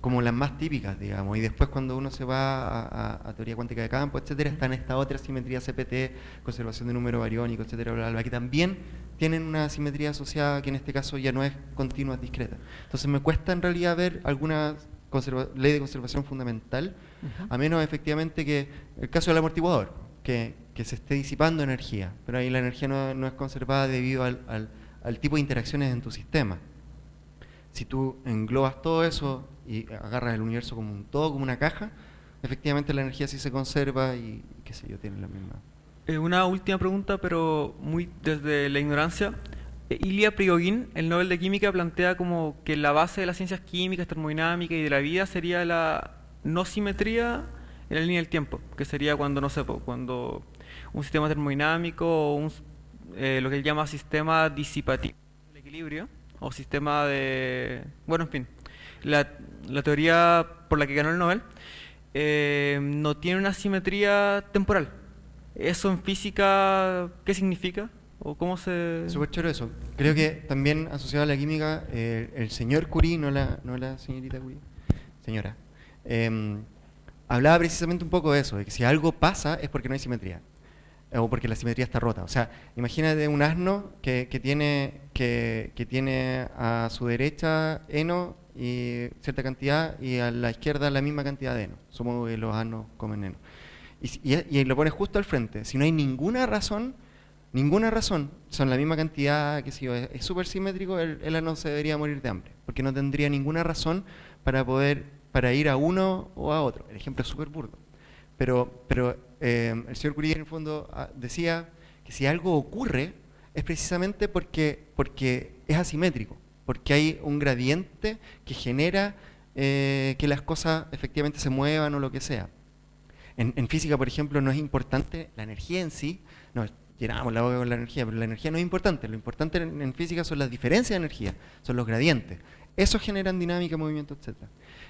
como las más típicas, digamos. Y después cuando uno se va a teoría cuántica de campo, etcétera, están estas otras simetrías CPT, conservación de número bariónico, etcétera, bla, bla, bla, que también tienen una simetría asociada que en este caso ya no es continua, es discreta. Entonces me cuesta en realidad ver alguna ley de conservación fundamental, a menos efectivamente que el caso del amortiguador, que se esté disipando energía, pero ahí la energía no es conservada debido al tipo de interacciones en tu sistema. Si tú englobas todo eso y agarras el universo como un todo, como una caja, efectivamente la energía sí se conserva y qué sé yo, tiene la misma. Una última pregunta, pero muy desde la ignorancia. Ilya Prigogine, el Nobel de Química, plantea como que la base de las ciencias químicas, termodinámica y de la vida sería la no simetría en la línea del tiempo, que sería cuando, no sé, cuando un sistema termodinámico o lo que él llama sistema disipativo del equilibrio, o sistema de... Bueno, en fin, la teoría por la que ganó el Nobel no tiene una simetría temporal. ¿Eso en física qué significa? ¿O cómo se...? Súper choro eso. Creo que también asociado a la química, el señor Curie, no la señorita Curie, señora, hablaba precisamente un poco de eso, de que si algo pasa es porque no hay simetría, o porque la simetría está rota. O sea, imagínate un asno que tiene a su derecha heno y cierta cantidad, y a la izquierda la misma cantidad de heno. Somos los asnos comen heno. Y lo pones justo al frente. Si no hay ninguna razón, son la misma cantidad, que si es súper simétrico, el asno se debería morir de hambre, porque no tendría ninguna razón para ir a uno o a otro. El ejemplo es súper burdo. Pero el señor Curie en el fondo decía que si algo ocurre es precisamente porque es asimétrico, porque hay un gradiente que genera que las cosas efectivamente se muevan o lo que sea. En física, por ejemplo, no es importante la energía en sí, no, llenamos la boca con la energía, pero la energía no es importante. Lo importante en física son las diferencias de energía, son los gradientes. Eso generan dinámica, movimiento, etc.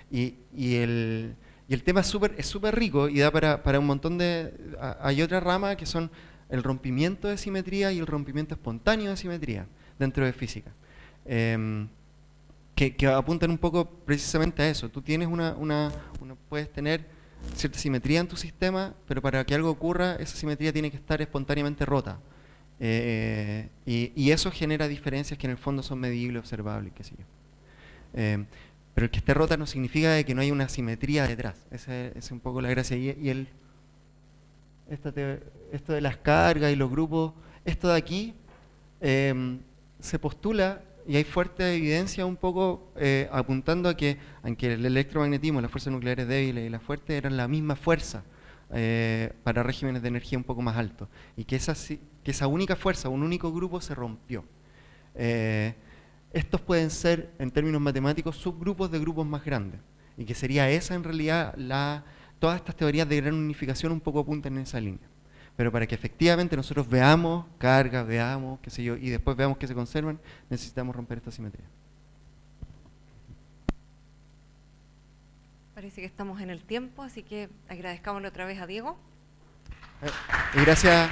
Y el tema es súper rico y da para un montón de... Hay otra rama que son el rompimiento de simetría y el rompimiento espontáneo de simetría dentro de física. Que apuntan un poco precisamente a eso. Tú tienes puedes tener cierta simetría en tu sistema, pero para que algo ocurra, esa simetría tiene que estar espontáneamente rota. Y eso genera diferencias que en el fondo son medibles, observables, qué sé yo. Pero el que esté rota no significa de que no hay una simetría detrás. Esa es un poco la gracia. Esto de las cargas y los grupos, esto de aquí se postula y hay fuerte evidencia un poco apuntando a que aunque el electromagnetismo, las fuerzas nucleares débiles y las fuertes eran la misma fuerza para regímenes de energía un poco más altos y que esa única fuerza, un único grupo se rompió. Estos pueden ser, en términos matemáticos, subgrupos de grupos más grandes y que sería esa en realidad todas estas teorías de gran unificación un poco apuntan en esa línea. Pero para que efectivamente nosotros veamos cargas, veamos, qué sé yo, y después veamos que se conservan, necesitamos romper esta simetría. Parece que estamos en el tiempo, así que agradezcámosle otra vez a Diego. Y gracias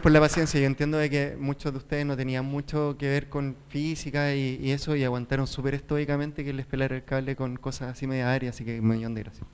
por la paciencia. Yo entiendo de que muchos de ustedes no tenían mucho que ver con física y eso, y aguantaron súper estoicamente que les pelara el cable con cosas así media aéreas, así que un millón de gracias.